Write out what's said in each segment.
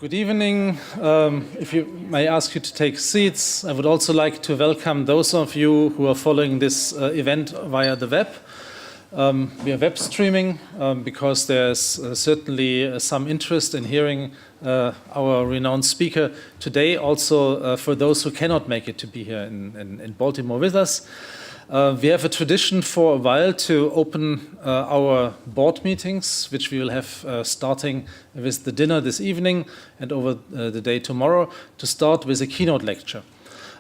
Good evening. If you may ask you to take seats, I would also like to welcome those of you who are following this event via the web. We are web streaming because there's certainly some interest in hearing our renowned speaker today, also for those who cannot make it to be here in Baltimore with us. We have a tradition for a while to open our board meetings, which we will have starting with the dinner this evening and over the day tomorrow, to start with a keynote lecture.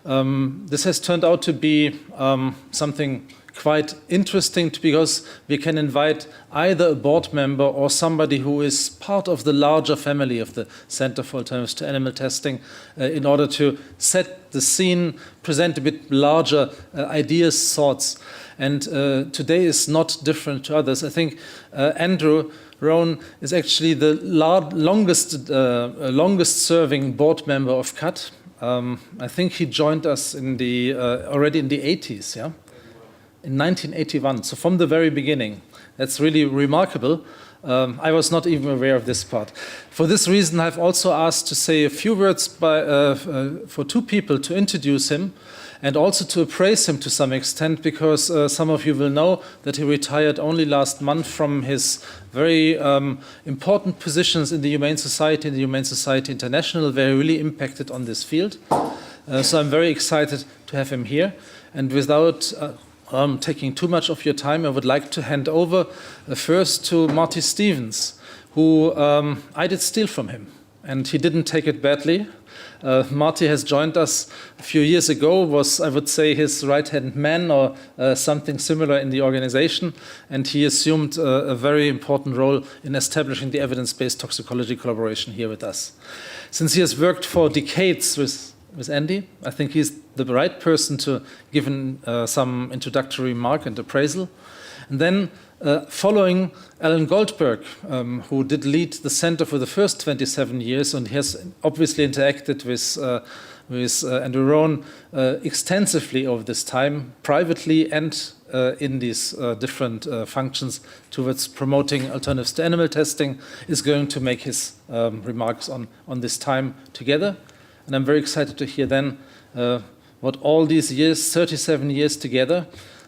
This has turned out to be something quite interesting because we can invite either a board member or somebody who is part of the larger family of the Center for Alternatives to Animal Testing in order to set the scene, present a bit larger ideas, thoughts. And today is not different to others. I think Andrew Rowan is actually the longest serving board member of CAAT. I think he joined us in the already in the 80s, yeah? In 1981, so from the very beginning. That's really remarkable. I was not even aware of this part. For this reason, I've also asked to say a few words for two people to introduce him and also to appraise him to some extent, because some of you will know that he retired only last month from his very important positions in the Humane Society and the Humane Society International, where he really impacted on this field. So I'm very excited to have him here. And without taking too much of your time, I would like to hand over first to Marty Stevens, who I did steal from him, and he didn't take it badly. Marty has joined us a few years ago, was, I would say, his right-hand man or something similar in the organization, and he assumed a very important role in establishing the evidence-based toxicology collaboration here with us. Since he has worked for decades with Andy, I think he's the right person to give some introductory remark and appraisal. And then following Alan Goldberg, who did lead the center for the first 27 years and has obviously interacted with Andrew Rowan extensively over this time, privately and in these different functions towards promoting alternatives to animal testing, is going to make his remarks on this time together. And I'm very excited to hear then what all these years, 37 years together,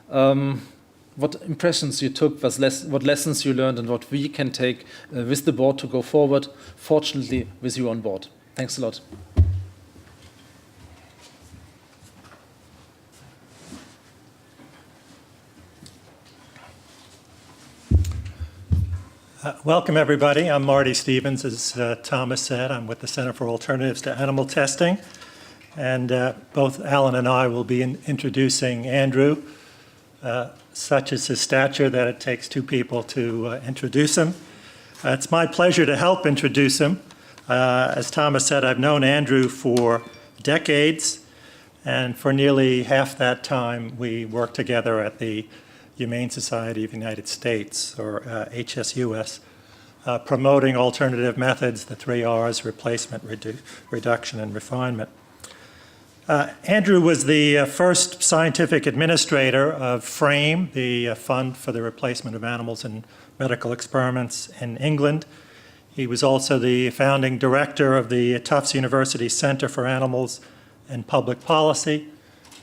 what impressions you took, what lessons you learned, and what we can take with the board to go forward, fortunately with you on board. Thanks a lot. Welcome, everybody. I'm Marty Stevens. As Thomas said, I'm with the Center for Alternatives to Animal Testing. And both Alan and I will be introducing Andrew. Such is his stature that it takes two people to introduce him. It's my pleasure to help introduce him. As Thomas said, I've known Andrew for decades. And for nearly half that time, we worked together at the Humane Society of the United States, or HSUS, promoting alternative methods, the 3 R's: replacement, reduction, and refinement. Andrew was the first scientific administrator of FRAME, the Fund for the Replacement of Animals in Medical Experiments in England. He was also the founding director of the Tufts University Center for Animals and Public Policy.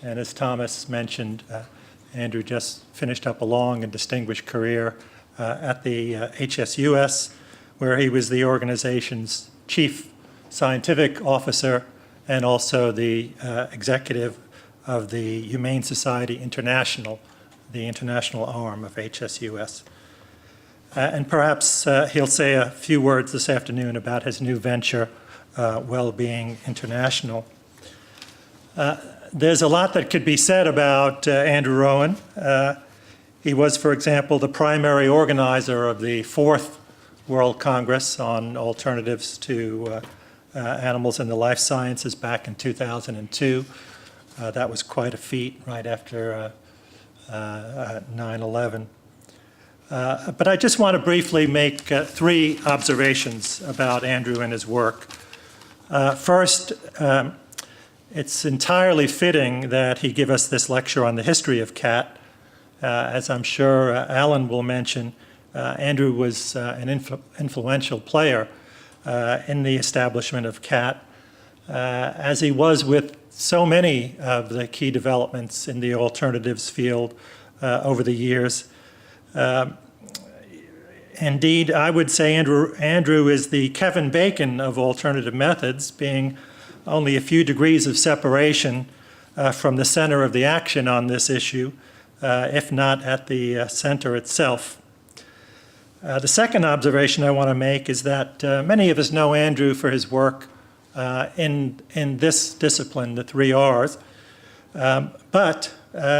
And as Thomas mentioned, Andrew just finished up a long and distinguished career at the HSUS, where he was the organization's chief scientific officer and also the executive of the Humane Society International, the international arm of HSUS. And perhaps he'll say a few words this afternoon about his new venture, Wellbeing International. There's a lot that could be said about Andrew Rowan. He was, for example, the primary organizer of the 4th World Congress on Alternatives to Animals in the Life Sciences back in 2002. That was quite a feat right after 9/11. But I just want to briefly make 3 observations about Andrew and his work. First, it's entirely fitting that he give us this lecture on the history of CAAT. As I'm sure Alan will mention, Andrew was an influential player in the establishment of CAAT, as he was with so many of the key developments in the alternatives field over the years. Indeed, I would say Andrew is the Kevin Bacon of alternative methods, being only a few degrees of separation from the center of the action on this issue, if not at the center itself. The second observation I want to make is that many of us know Andrew for his work in this discipline, the 3 Rs, but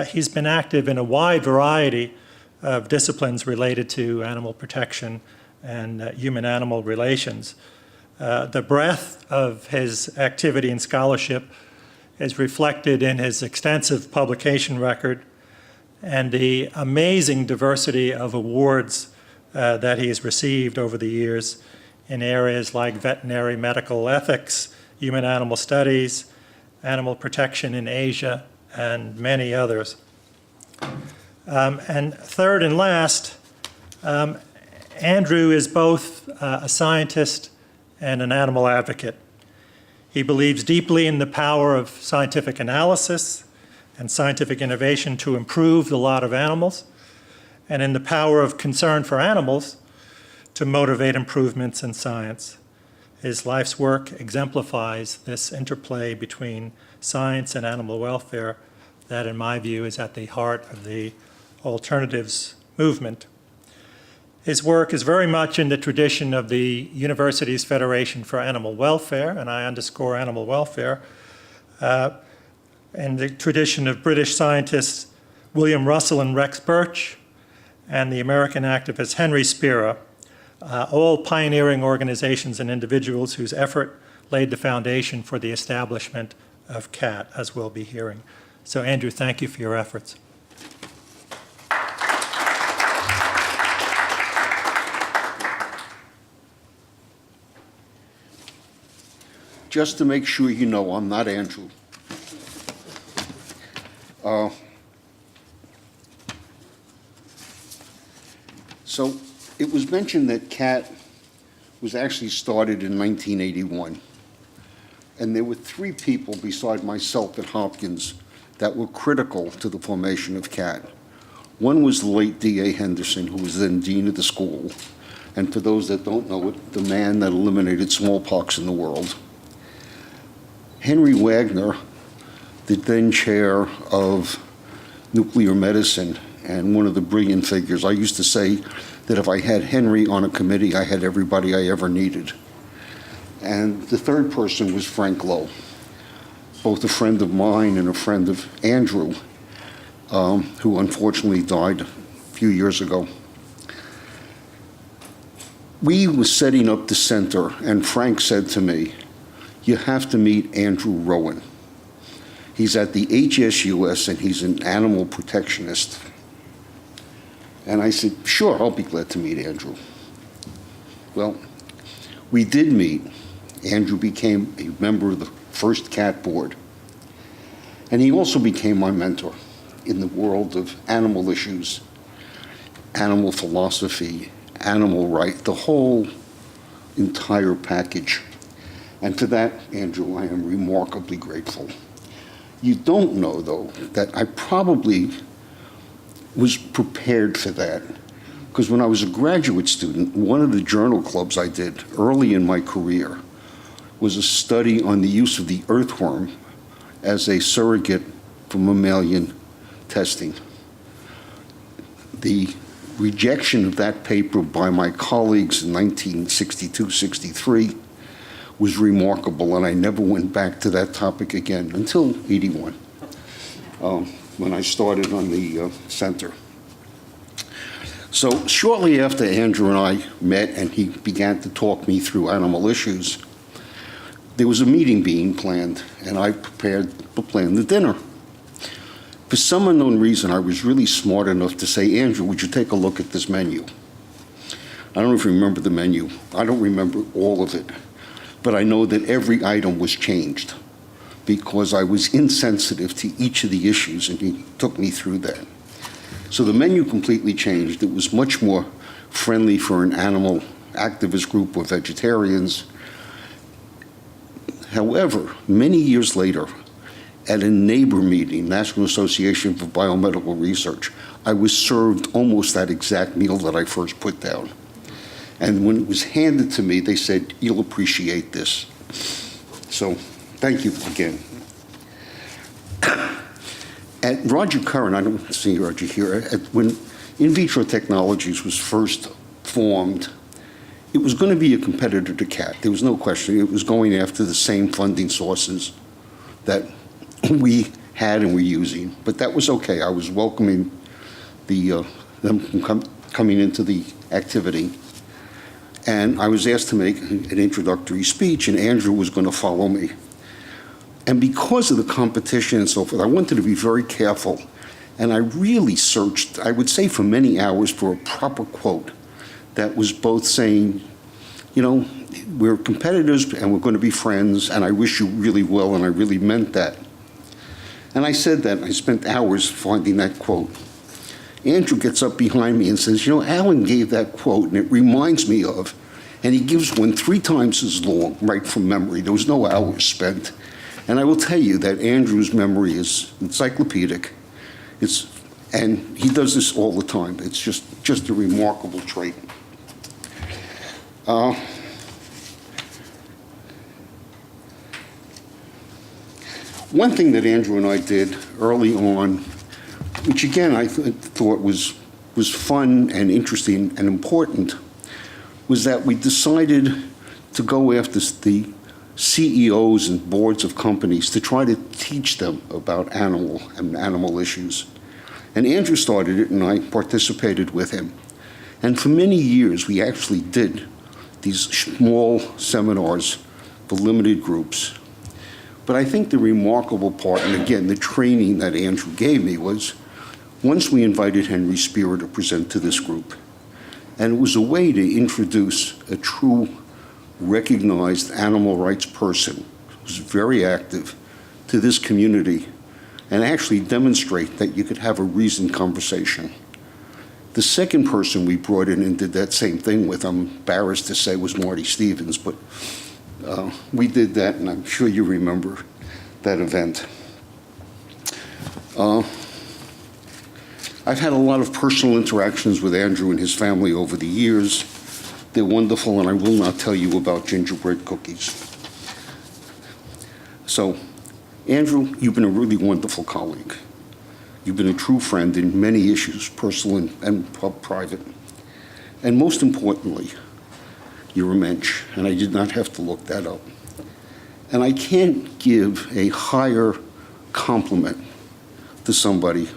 he's been active in a wide variety of disciplines related to animal protection and human-animal relations. The breadth of his activity and scholarship is reflected in his extensive publication record and the amazing diversity of awards that he has received over the years in areas like veterinary medical ethics, human-animal studies, animal protection in Asia, and many others. And third and last, Andrew is both a scientist and an animal advocate. He believes deeply in the power of scientific analysis and scientific innovation to improve the lot of animals, and in the power of concern for animals to motivate improvements in science. His life's work exemplifies this interplay between science and animal welfare that, in my view, is at the heart of the alternatives movement. His work is very much in the tradition of the University's Federation for Animal Welfare, and I underscore animal welfare, and the tradition of British scientists William Russell and Rex Birch, and the American activist Henry Spira, all pioneering organizations and individuals whose effort laid the foundation for the establishment of CAAT, as we'll be hearing. So, Andrew, thank you for your efforts. Just to make sure you know, I'm not Andrew. So it was mentioned that CAAT was actually started in 1981. And there were 3 people beside myself at Hopkins that were critical to the formation of CAAT. One was the late D.A. Henderson, who was then dean of the school. And for those that don't know it, the man that eliminated smallpox in the world. Henry Wagner, the then chair of nuclear medicine, and one of the brilliant figures. I used to say that if I had Henry on a committee, I had everybody I ever needed. And the third person was Frank Lowe, both a friend of mine and a friend of Andrew, who unfortunately died a few years ago. We were setting up the center, and Frank said to me, "You have to meet Andrew Rowan. He's at the HSUS, and he's an animal protectionist." And I said, "Sure, I'll be glad to meet Andrew." Well, we did meet. Andrew became a member of the first CAAT board. And he also became my mentor in the world of animal issues, animal philosophy, animal rights, the whole entire package. And for that, Andrew, I am remarkably grateful. You don't know, though, that I probably was prepared for that, because when I was a graduate student, one of the journal clubs I did early in my career was a study on the use of the earthworm as a surrogate for mammalian testing. The rejection of that paper by my colleagues in 1962-63 was remarkable, and I never went back to that topic again until '81, when I started on the center. So shortly after Andrew and I met and he began to talk me through animal issues, there was a meeting being planned, and I prepared to plan the dinner. For some unknown reason, I was really smart enough to say, "Andrew, would you take a look at this menu?" I don't know if you remember the menu. I don't remember all of it, but I know that every item was changed because I was insensitive to each of the issues, and he took me through that. So the menu completely changed. It was much more friendly for an animal activist group or vegetarians, However, many years later, at a neighbor meeting, National Association for Biomedical Research, I was served almost that exact meal that I first put down. And when it was handed to me, they said, "You'll appreciate this." So, thank you again. At Roger Curran, I don't see Roger here, when In Vitro Technologies was first formed, it was going to be a competitor to CAAT. There was no question. It was going after the same funding sources that we had and were using. But that was okay. I was welcoming them coming into the activity. And I was asked to make an introductory speech, and Andrew was going to follow me. And because of the competition and so forth, I wanted to be very careful. And I really searched, I would say for many hours, for a proper quote that was both saying, you know, we're competitors and we're going to be friends, and I wish you really well, and I really meant that. And I said that, and I spent hours finding that quote. Andrew gets up behind me and says, you know, Alan gave that quote, and it reminds me of, and he gives one 3 times as long, right from memory. There was no hours spent. And I will tell you that Andrew's memory is encyclopedic. And he does this all the time. It's just a remarkable trait. One thing that Andrew and I did early on, which again I thought was fun and interesting and important, was that we decided to go after the CEOs and boards of companies to try to teach them about animal issues. And Andrew started it, and I participated with him. And for many years, we actually did these small seminars for limited groups. But I think the remarkable part, and again, the training that Andrew gave me, was once we invited Henry Spear to present to this group. And it was a way to introduce a true recognized animal rights person who's very active to this community and actually demonstrate that you could have a reasoned conversation. The second person we brought in and did that same thing with, I'm embarrassed to say, was Marty Stevens, but we did that, and I'm sure you remember that event. I've had a lot of personal interactions with Andrew and his family over the years. They're wonderful, and I will not tell you about gingerbread cookies. So, Andrew, you've been a really wonderful colleague. You've been a true friend in many issues, personal and private. And most importantly, you're a mensch, and I did not have to look that up. And I can't give a higher compliment to somebody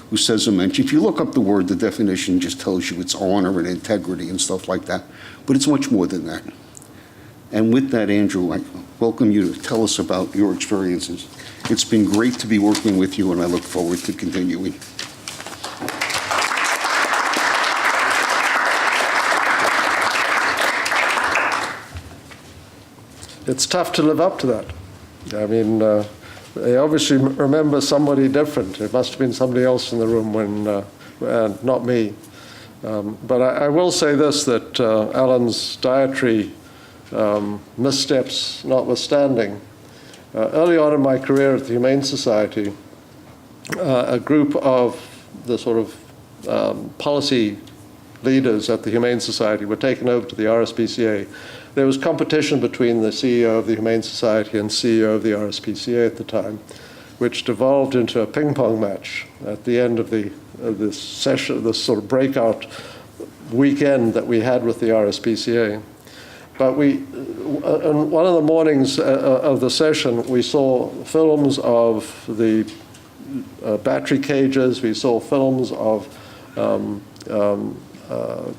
who says a mensch. If you look up the word, the definition just tells you it's honor and integrity and stuff like that. But it's much more than that. And with that, Andrew, I welcome you to tell us about your experiences. It's been great to be working with you, and I look forward to continuing. It's tough to live up to that. I mean, they obviously remember somebody different. It must have been somebody else in the room when, not me. But I will say this, that Alan's dietary missteps notwithstanding, early on in my career at the Humane Society, a group of the sort of policy leaders at the Humane Society were taken over to the RSPCA. There was competition between the CEO of the Humane Society and CEO of the RSPCA at the time, which devolved into a ping-pong match at the end of this session, this sort of breakout weekend that we had with the RSPCA. But on one of the mornings of the session, we saw films of the battery cages, we saw films of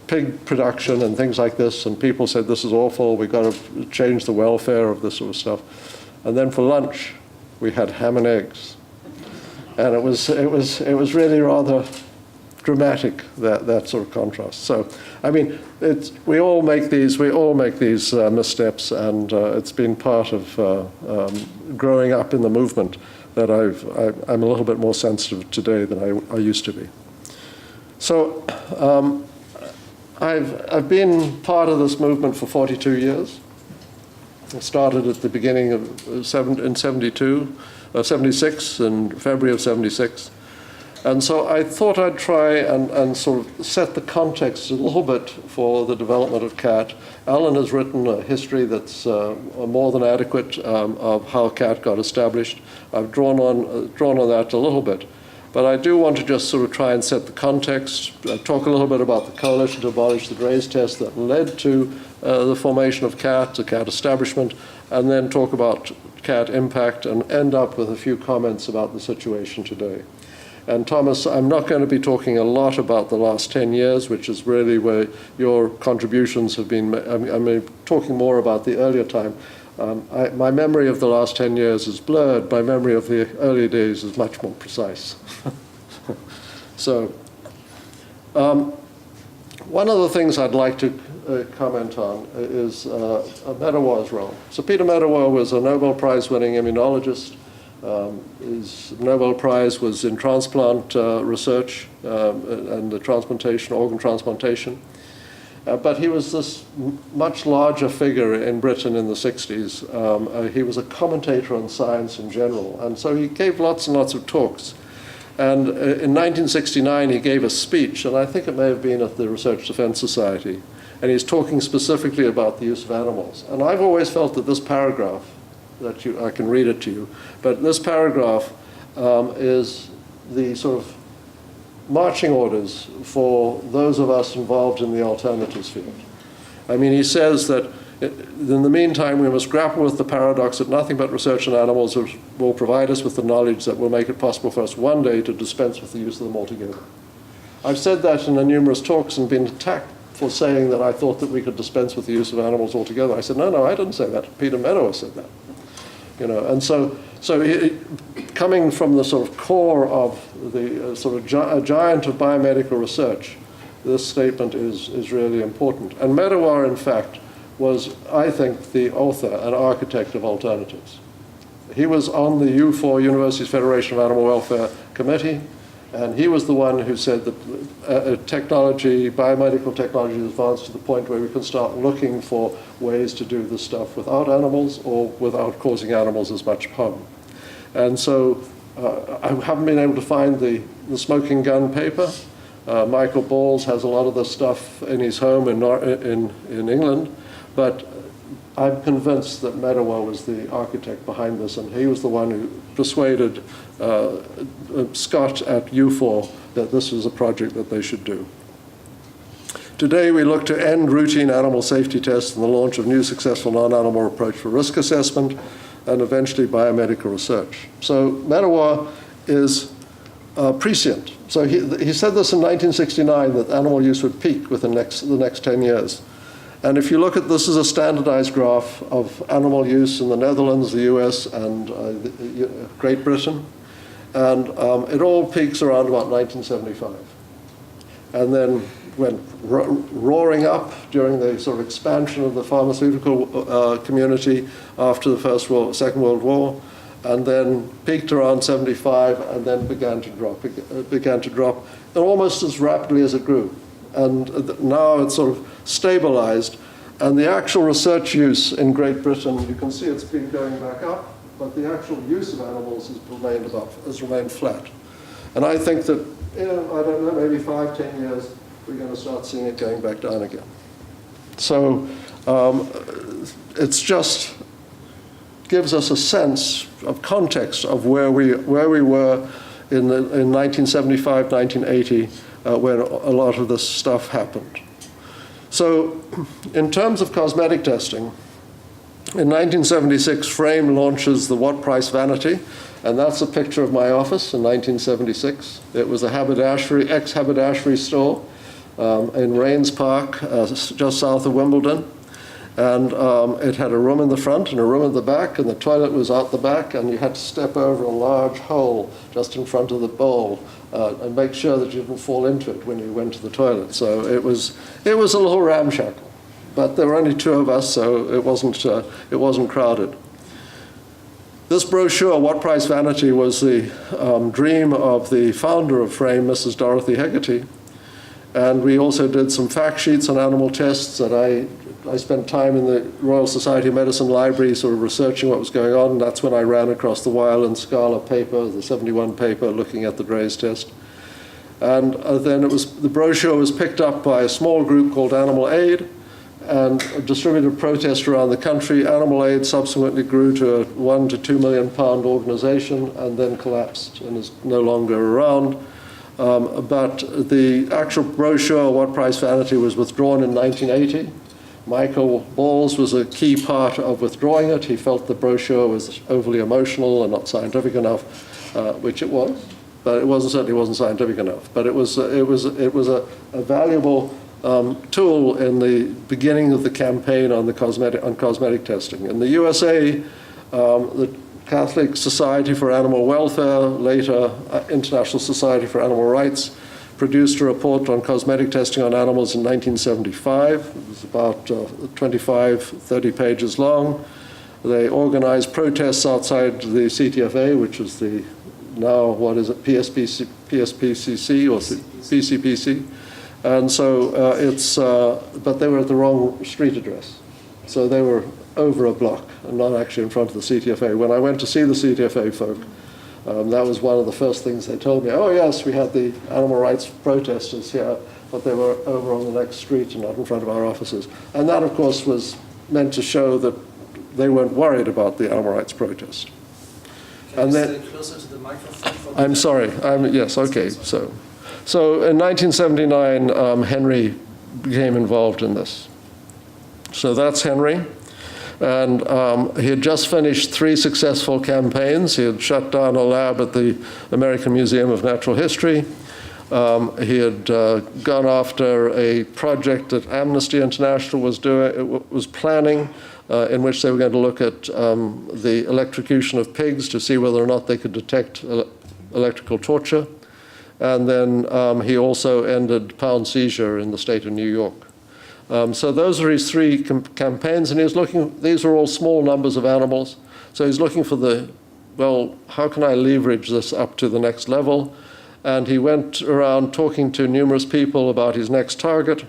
pig production and things like this, and people said, this is awful, we've got to change the welfare of this sort of stuff. And then for lunch, we had ham and eggs. And it was really rather dramatic, that sort of contrast. So, I mean, we all make these missteps, and it's been part of growing up in the movement that I'm a little bit more sensitive today than I used to be. So, I've been part of this movement for 42 years. started at the beginning of 76, in February of 76. And so I thought I'd try and sort of set the context a little bit for the development of CAAT. Alan has written a history that's more than adequate of how CAAT got established. I've drawn on that a little bit. But I do want to just sort of try and set the context, talk a little bit about the coalition to abolish the Gray's test that led to the formation of CAAT, the CAAT establishment, and then talk about CAAT impact and end up with a few comments about the situation today. And Thomas, I'm not going to be talking a lot about the last 10 years, which is really where your contributions have been. I'm talking more about the earlier time. My memory of the last 10 years is blurred. My memory of the early days is much more precise. So, one of the things I'd like to comment on is Medawar's role. So Peter Medawar was a Nobel Prize-winning immunologist. His Nobel Prize was in transplant research and the transplantation, organ transplantation. But he was this much larger figure in Britain in the 60s. He was a commentator on science in general, and so he gave lots and lots of talks. And in 1969, he gave a speech, and I think it may have been at the Research Defense Society, and he's talking specifically about the use of animals. And I've always felt that this paragraph, I can read it to you, but this paragraph is the sort of marching orders for those of us involved in the alternatives field. I mean, he says that in the meantime, we must grapple with the paradox that nothing but research on animals will provide us with the knowledge that will make it possible for us one day to dispense with the use of them altogether. I've said that in numerous talks and been attacked for saying that I thought that we could dispense with the use of animals altogether. I said, no, I didn't say that. Peter Medawar said that. You know, and so coming from the sort of core of the sort of giant of biomedical research, this statement is really important. And Medawar, in fact, was, I think, the author and architect of alternatives. He was on the U4, Universities Federation of Animal Welfare Committee, and he was the one who said that biomedical technology has advanced to the point where we can start looking for ways to do this stuff without animals or without causing animals as much harm. And so I haven't been able to find the smoking gun paper. Michael Balls has a lot of this stuff in his home in England, but I'm convinced that Medawar was the architect behind this, and he was the one who persuaded Scott at U4 that this was a project that they should do. Today, we look to end routine animal safety tests and the launch of new successful non-animal approach for risk assessment and eventually biomedical research. So Medawar is prescient. So he said this in 1969, that animal use would peak within the next 10 years. And if you look at this is a standardized graph of animal use in the Netherlands, the US, and Great Britain. And it all peaks around about 1975. And then went roaring up during the sort of expansion of the pharmaceutical community after the Second World War, and then peaked around 75, and then began to drop, and almost as rapidly as it grew. And now it's sort of stabilized, and the actual research use in Great Britain, you can see it's been going back up, but the actual use of animals has remained flat. And I think that in, I don't know, maybe 5-10 years, we're going to start seeing it going back down again. So it's just gives us a sense of context of where we were in 1975, 1980, when a lot of this stuff happened. So in terms of cosmetic testing, in 1976, Frame launches the What Price Vanity, and that's a picture of my office in 1976. It was a ex-haberdashery store in Rains Park, just south of Wimbledon. And it had a room in the front and a room in the back, and the toilet was out the back, and you had to step over a large hole just in front of the bowl and make sure that you didn't fall into it when you went to the toilet. So it was a little ramshackle. But there were only 2 of us, so it wasn't crowded. This brochure, What Price Vanity, was the dream of the founder of Frame, Mrs. Dorothy Hegarty. And we also did some fact sheets on animal tests that I I spent time in the Royal Society of Medicine library sort of researching what was going on. And that's when I ran across the Weil and Scala paper, the 71 paper, looking at the Dray's test. And then the brochure was picked up by a small group called Animal Aid and distributed protest around the country. Animal Aid subsequently grew to a £1 to £2 million organization and then collapsed and is no longer around. But the actual brochure, What Price Vanity, was withdrawn in 1980. Michael Balls was a key part of withdrawing it. He felt the brochure was overly emotional and not scientific enough, which it was. But it certainly wasn't scientific enough. But it was a valuable tool in the beginning of the campaign on cosmetic testing. In the USA, the Catholic Society for Animal Welfare, later International Society for Animal Rights, produced a report on cosmetic testing on animals in 1975. It was about 25, 30 pages long. They organized protests outside the CTFA, which was the now, what is it, PSPCC or PCPC. And so but they were at the wrong street address. So they were over a block and not actually in front of the CTFA. When I went to see the CTFA folk, that was one of the first things they told me. Oh yes, we had the animal rights protesters here, but they were over on the next street and not in front of our offices. And that, of course, was meant to show that they weren't worried about the animal rights protest. Can you stay closer to the microphone? I'm sorry. Yes, okay. So in 1979, Henry became involved in this. So that's Henry. And he had just finished 3 successful campaigns. He had shut down a lab at the American Museum of Natural History. He had gone after a project that Amnesty International was planning, in which they were going to look at the electrocution of pigs to see whether or not they could detect electrical torture. And then he also ended pound seizure in the state of New York. So those are his 3 campaigns, and he was looking, these are all small numbers of animals. So he's looking for how can I leverage this up to the next level? And he went around talking to numerous people about his next target.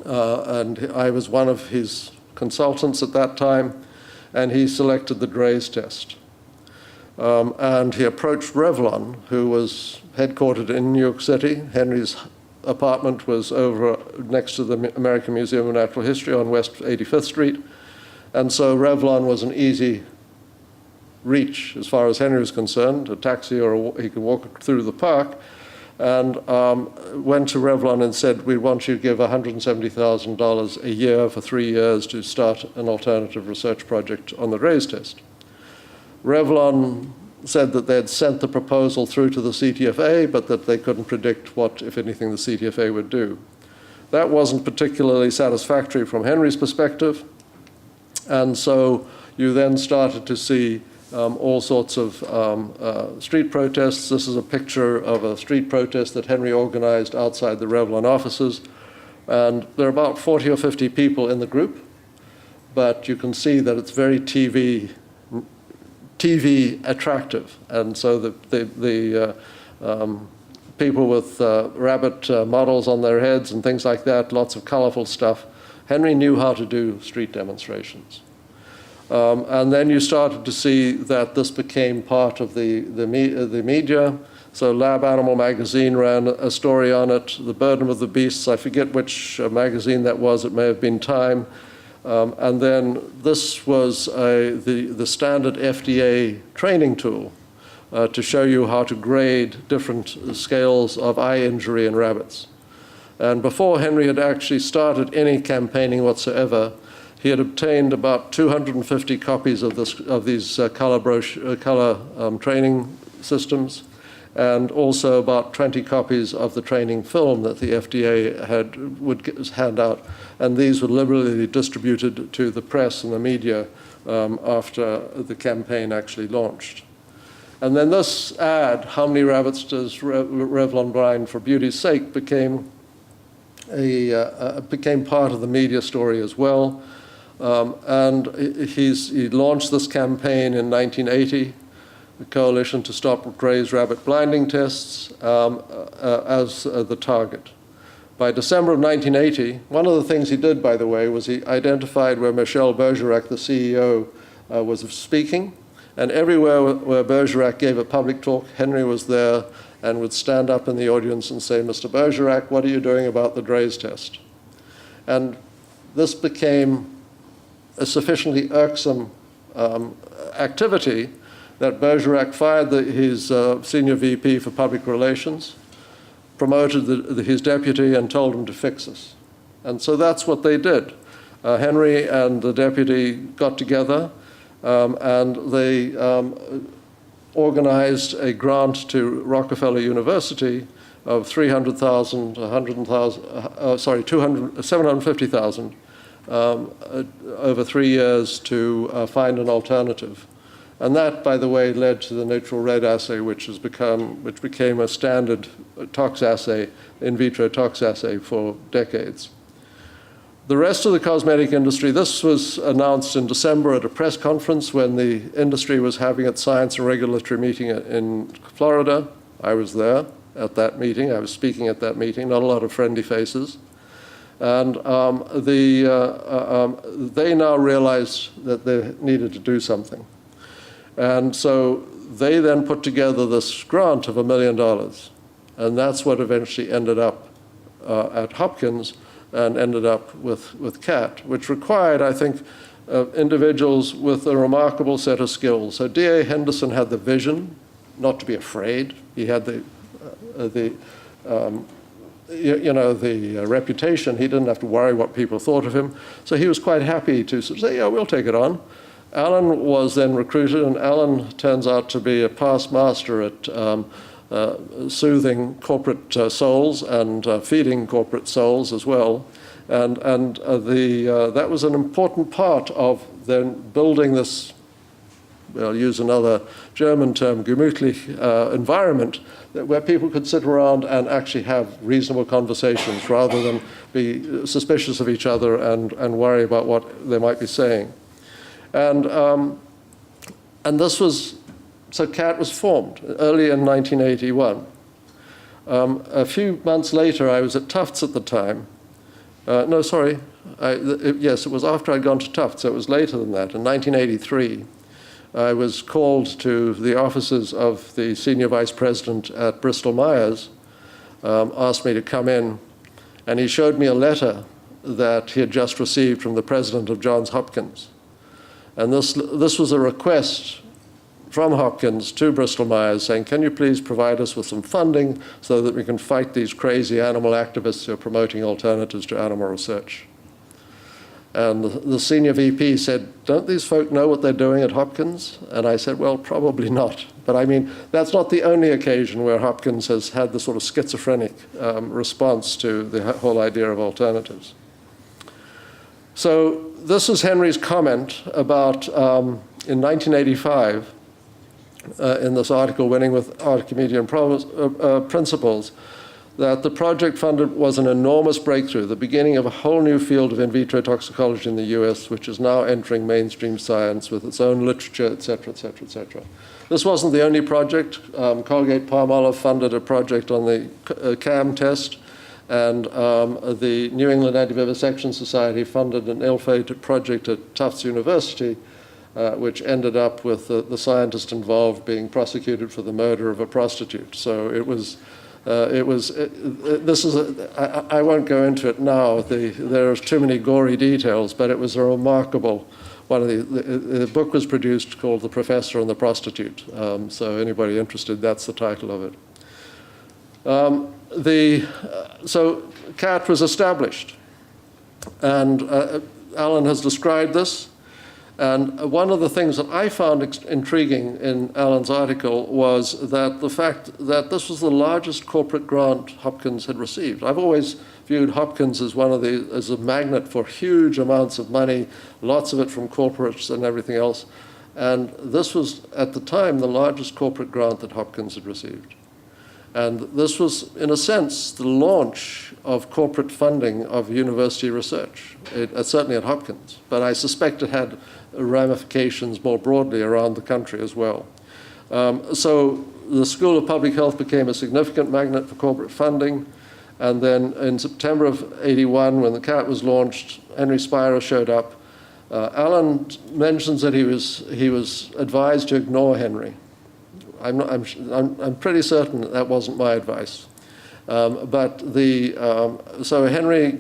And I was one of his consultants at that time, and he selected the Dray's test. And he approached Revlon, who was headquartered in New York City. Henry's apartment was over next to the American Museum of Natural History on West 85th Street. And so Revlon was an easy reach as far as Henry was concerned, a taxi or he could walk through the park, and went to Revlon and said, we want you to give $170,000 a year for 3 years to start an alternative research project on the Dray's test. Revlon said that they had sent the proposal through to the CTFA, but that they couldn't predict what, if anything, the CTFA would do. That wasn't particularly satisfactory from Henry's perspective, and so you then started to see all sorts of street protests. This is a picture of a street protest that Henry organized outside the Revlon offices, and there are about 40 or 50 people in the group, but you can see that it's very TV attractive, and so the people with rabbit models on their heads and things like that, lots of colorful stuff. Henry knew how to do street demonstrations. And then you started to see that this became part of the media. So Lab Animal magazine ran a story on it, The Burden of the Beasts. I forget which magazine that was. It may have been Time. And then this was the standard FDA training tool to show you how to grade different scales of eye injury in rabbits. And before Henry had actually started any campaigning whatsoever, he had obtained about 250 copies of these color training systems, and also about 20 copies of the training film that the FDA would hand out. And these were liberally distributed to the press and the media after the campaign actually launched. And then this ad, How Many Rabbits Does Revlon Blind for Beauty's Sake, became part of the media story as well. And he launched this campaign in 1980, the Coalition to Stop Dray's Rabbit Blinding Tests, as the target. By December of 1980, one of the things he did, by the way, was he identified where Michel Bergerac, the CEO, was speaking. And everywhere where Bergerac gave a public talk, Henry was there and would stand up in the audience and say, "Mr. Bergerac, what are you doing about the Dray's test?" And this became a sufficiently irksome activity that Bergerac fired his senior VP for public relations, promoted his deputy, and told him to fix this. And so that's what they did. Henry and the deputy got together and they organized a grant to Rockefeller University of $750,000 over 3 years to find an alternative. And that, by the way, led to the neutral red assay, which became a standard tox assay, in vitro tox assay for decades. The rest of the cosmetic industry, this was announced in December at a press conference when the industry was having its science and regulatory meeting in Florida. I was there at that meeting. I was speaking at that meeting, not a lot of friendly faces. And they now realized that they needed to do something. And so they then put together this grant of $1 million. And that's what eventually ended up at Hopkins and ended up with CAAT, which required, I think, individuals with a remarkable set of skills. So D.A. Henderson had the vision not to be afraid. He had the reputation. He didn't have to worry what people thought of him. So he was quite happy to sort of say, yeah, we'll take it on. Alan was then recruited, and Alan turns out to be a past master at soothing corporate souls and feeding corporate souls as well. And that was an important part of then building this, I'll use another German term, gemütlich environment, where people could sit around and actually have reasonable conversations rather than be suspicious of each other and worry about what they might be saying. And this was, so CAAT was formed early in 1981. A few months later, I was at Tufts at the time. Yes, it was after I'd gone to Tufts, so it was later than that. In 1983, I was called to the offices of the senior vice president at Bristol Myers, asked me to come in, and he showed me a letter that he had just received from the president of Johns Hopkins. And this was a request from Hopkins to Bristol Myers saying, can you please provide us with some funding so that we can fight these crazy animal activists who are promoting alternatives to animal research? And the senior VP said, don't these folk know what they're doing at Hopkins? And I said, well, probably not. But I mean, that's not the only occasion where Hopkins has had the sort of schizophrenic response to the whole idea of alternatives. So this is Henry's comment about, in 1985, in this article, Winning with Archimedean Principles, that the project funded was an enormous breakthrough, the beginning of a whole new field of in vitro toxicology in the US, which is now entering mainstream science with its own literature, et cetera, et cetera, et cetera. This wasn't the only project. Colgate-Palmolive funded a project on the CAM test, and the New England Anti-Vivisection Society funded an ill-fated project at Tufts University, which ended up with the scientist involved being prosecuted for the murder of a prostitute. So I won't go into it now. There's too many gory details, but it was a remarkable one. The book was produced called The Professor and the Prostitute. So anybody interested, that's the title of it. So CAAT was established, and Alan has described this. And one of the things that I found intriguing in Alan's article was that the fact that this was the largest corporate grant Hopkins had received. I've always viewed Hopkins as as a magnet for huge amounts of money, lots of it from corporates and everything else. And this was, at the time, the largest corporate grant that Hopkins had received. And this was, in a sense, the launch of corporate funding of university research, certainly at Hopkins. But I suspect it had ramifications more broadly around the country as well. So the School of Public Health became a significant magnet for corporate funding, And then in September of 81, when the CAAT was launched, Henry Spira showed up. Alan mentions that he was advised to ignore Henry. I'm pretty certain that wasn't my advice. So Henry,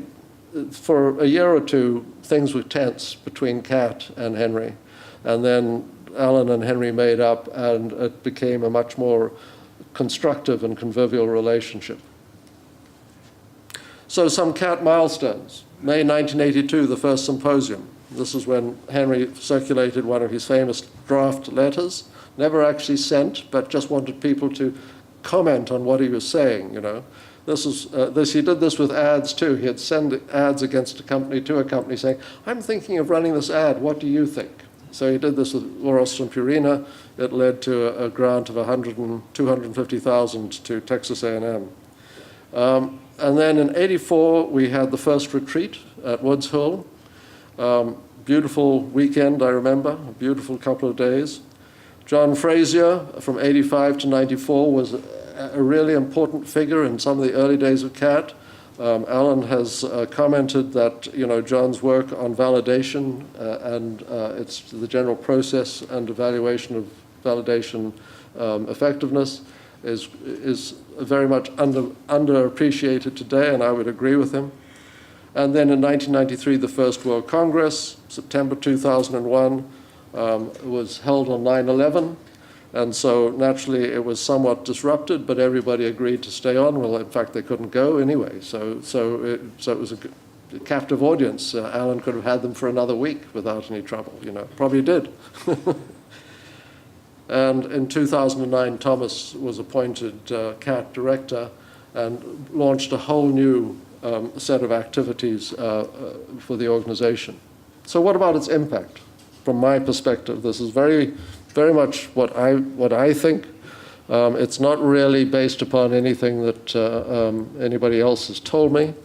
for a year or two, things were tense between CAAT and Henry. And then Alan and Henry made up, and it became a much more constructive and convivial relationship. So some CAAT milestones. May 1982, the first symposium. This is when Henry circulated one of his famous draft letters, never actually sent, but just wanted people to comment on what he was saying, you know. He did this with ads too. He'd send ads against a company to a company saying, I'm thinking of running this ad, what do you think? So he did this with Oros and Purina. It led to a grant of $250,000 to Texas A&M. And then in 84, we had the first retreat at Woods Hole. Beautiful weekend, I remember, a beautiful couple of days. John Frazier, from 85 to 94, was a really important figure in some of the early days of CAAT. Alan has commented that, you know, John's work on validation and it's the general process and evaluation of validation effectiveness is very much underappreciated today, and I would agree with him. And then in 1993, the First World Congress, September 2001, was held on 9/11. And so naturally it was somewhat disrupted, but everybody agreed to stay on. Well, in fact, they couldn't go anyway. So it was a captive audience. Alan could have had them for another week without any trouble, you know, probably did. And in 2009, Thomas was appointed CAAT director and launched a whole new set of activities for the organization. So what about its impact? From my perspective, this is very much what I think. It's not really based upon anything that anybody else has told me.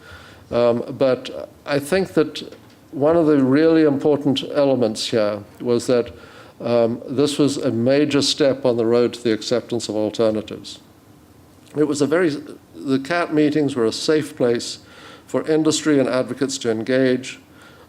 But I think that one of the really important elements here was that this was a major step on the road to the acceptance of alternatives. It was the CAAT meetings were a safe place for industry and advocates to engage.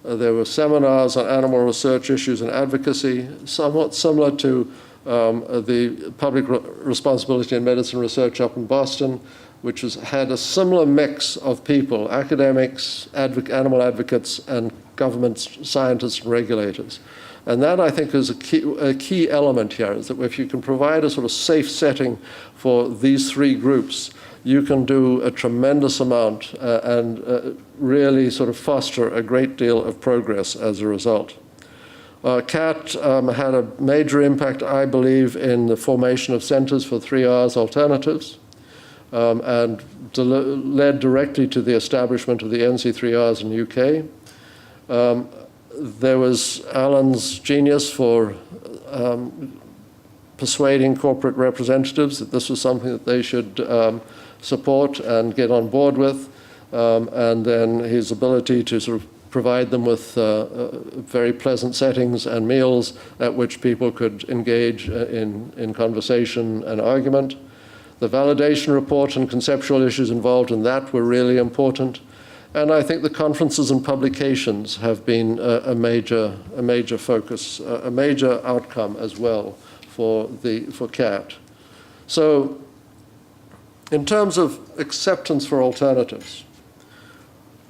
There were seminars on animal research issues and advocacy, somewhat similar to the Public Responsibility in Medicine research up in Boston, which had a similar mix of people, academics, animal advocates, and government scientists and regulators. And that, I think, is a key element here, is that if you can provide a sort of safe setting for these three groups, you can do a tremendous amount and really sort of foster a great deal of progress as a result. CAAT had a major impact, I believe, in the formation of centers for 3Rs alternatives and led directly to the establishment of the NC3Rs in the UK. There was Alan's genius for persuading corporate representatives that this was something that they should support and get on board with, and then his ability to sort of provide them with very pleasant settings and meals at which people could engage in conversation and argument. The validation report and conceptual issues involved in that were really important. And I think the conferences and publications have been a major focus, a major outcome as well for CAAT. So in terms of acceptance for alternatives,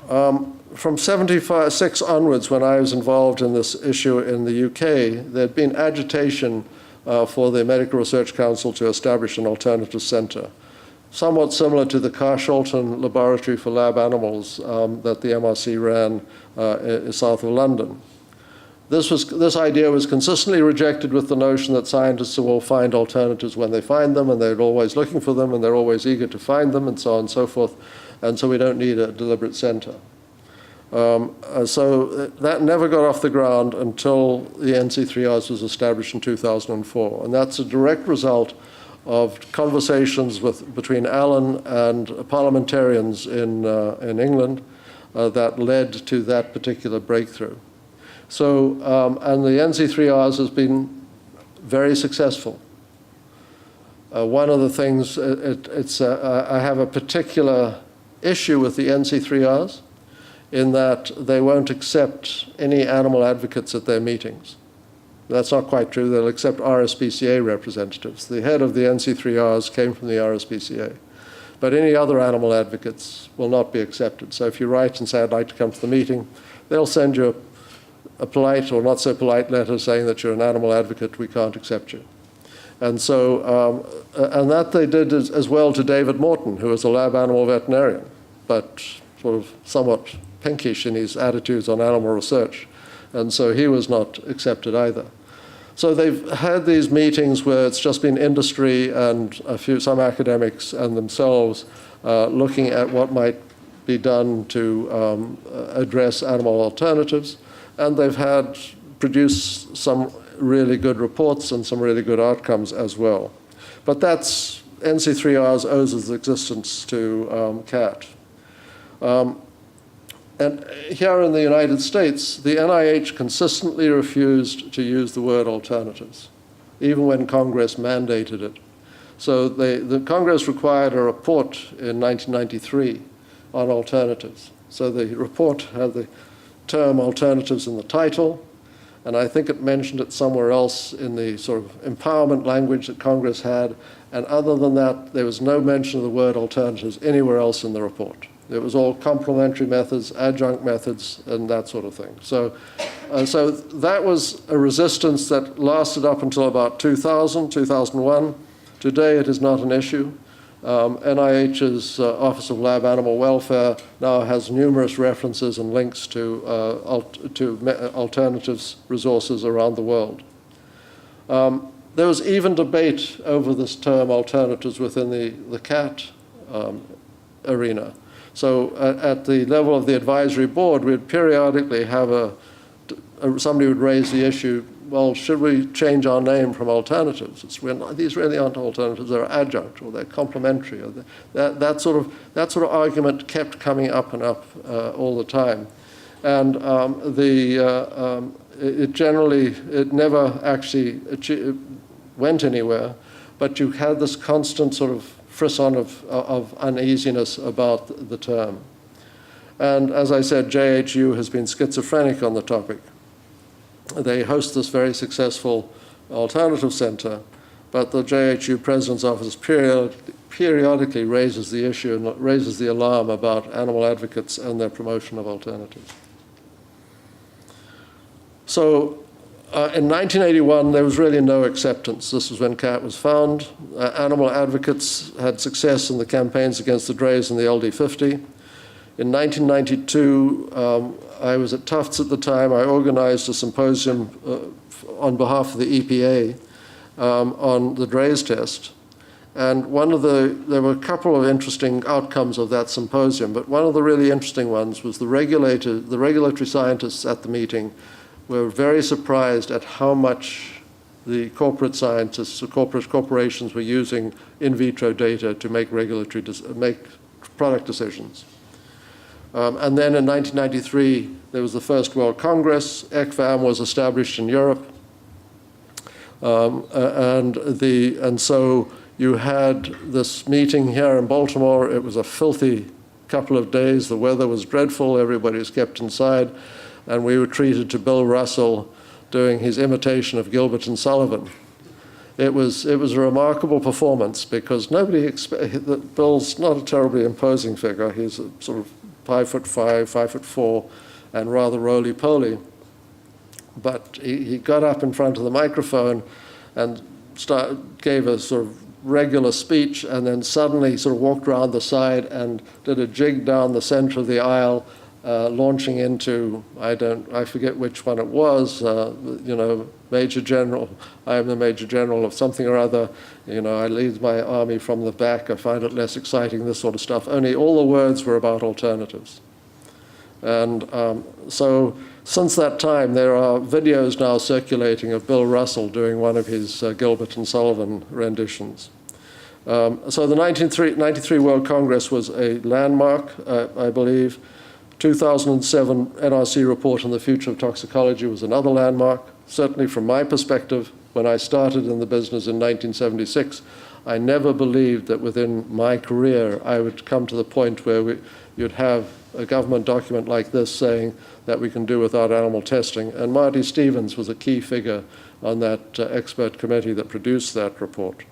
from 76 onwards, when I was involved in this issue in the UK, there'd been agitation for the Medical Research Council to establish an alternative centre, somewhat similar to the Carshalton Laboratory for Lab Animals that the MRC ran south of London. This idea was consistently rejected with the notion that scientists will find alternatives when they find them, and they're always looking for them, and they're always eager to find them, and so on and so forth, and so we don't need a deliberate centre. So that never got off the ground until the NC3Rs was established in 2004, and that's a direct result of conversations between Alan and parliamentarians in England that led to that particular breakthrough. So, and the NC3Rs has been very successful. One of the things, I have a particular issue with the NC3Rs in that they won't accept any animal advocates at their meetings. That's not quite true. They'll accept RSPCA representatives. The head of the NC3Rs came from the RSPCA. But any other animal advocates will not be accepted. So if you write and say, I'd like to come to the meeting, they'll send you a polite or not so polite letter saying that you're an animal advocate, we can't accept you. And so, and that they did as well to David Morton, who was a lab animal veterinarian, but sort of somewhat pinkish in his attitudes on animal research. And so he was not accepted either. So they've had these meetings where it's just been industry and some academics and themselves looking at what might be done to address animal alternatives. And they've produced some really good reports and some really good outcomes as well. But that's NC3Rs owes its existence to CAAT. And here in the United States, the NIH consistently refused to use the word alternatives, even when Congress mandated it. So the Congress required a report in 1993 on alternatives. So the report had the term alternatives in the title, and I think it mentioned it somewhere else in the sort of empowerment language that Congress had. And other than that, there was no mention of the word alternatives anywhere else in the report. It was all complementary methods, adjunct methods, and that sort of thing. So that was a resistance that lasted up until about 2000, 2001. Today, it is not an issue. NIH's Office of Lab Animal Welfare now has numerous references and links to alternatives resources around the world. There was even debate over this term alternatives within the CAAT arena. So at the level of the advisory board, we'd periodically have somebody would raise the issue, well, should we change our name from alternatives? These really aren't alternatives, they're adjunct, or they're complementary. Or that sort of argument kept coming up and up all the time. And it never actually went anywhere, but you had this constant sort of frisson of uneasiness about the term. And as I said, JHU has been schizophrenic on the topic. They host this very successful alternative center, but the JHU President's Office periodically raises the issue and raises the alarm about animal advocates and their promotion of alternatives. So in 1981, there was really no acceptance. This was when CAAT was found. Animal advocates had success in the campaigns against the Drays and the LD50. In 1992, I was at Tufts at the time. I organized a symposium on behalf of the EPA on the Drays test. And there were a couple of interesting outcomes of that symposium, but one of the really interesting ones was the regulatory scientists at the meeting were very surprised at how much the corporate scientists, the corporations were using in vitro data to make product decisions. And then in 1993, there was the first World Congress. ECVAM was established in Europe. And so you had this meeting here in Baltimore. It was a filthy couple of days. The weather was dreadful. Everybody was kept inside. And we were treated to Bill Russell doing his imitation of Gilbert and Sullivan. It was a remarkable performance because nobody expected that Bill's not a terribly imposing figure. He's a sort of 5'5", 5'4", and rather roly-poly. But he got up in front of the microphone and gave a sort of regular speech, and then suddenly sort of walked around the side and did a jig down the center of the aisle, launching into, I forget which one it was, Major General, I am the Major General of something or other, I lead my army from the back, I find it less exciting, this sort of stuff. Only all the words were about alternatives. And so since that time, there are videos now circulating of Bill Russell doing one of his Gilbert and Sullivan renditions. So the 1993 World Congress was a landmark, I believe. 2007 NRC report on the future of toxicology was another landmark. Certainly from my perspective, when I started in the business in 1976, I never believed that within my career I would come to the point where you'd have a government document like this saying that we can do without animal testing. And Marty Stevens was a key figure on that expert committee that produced that report.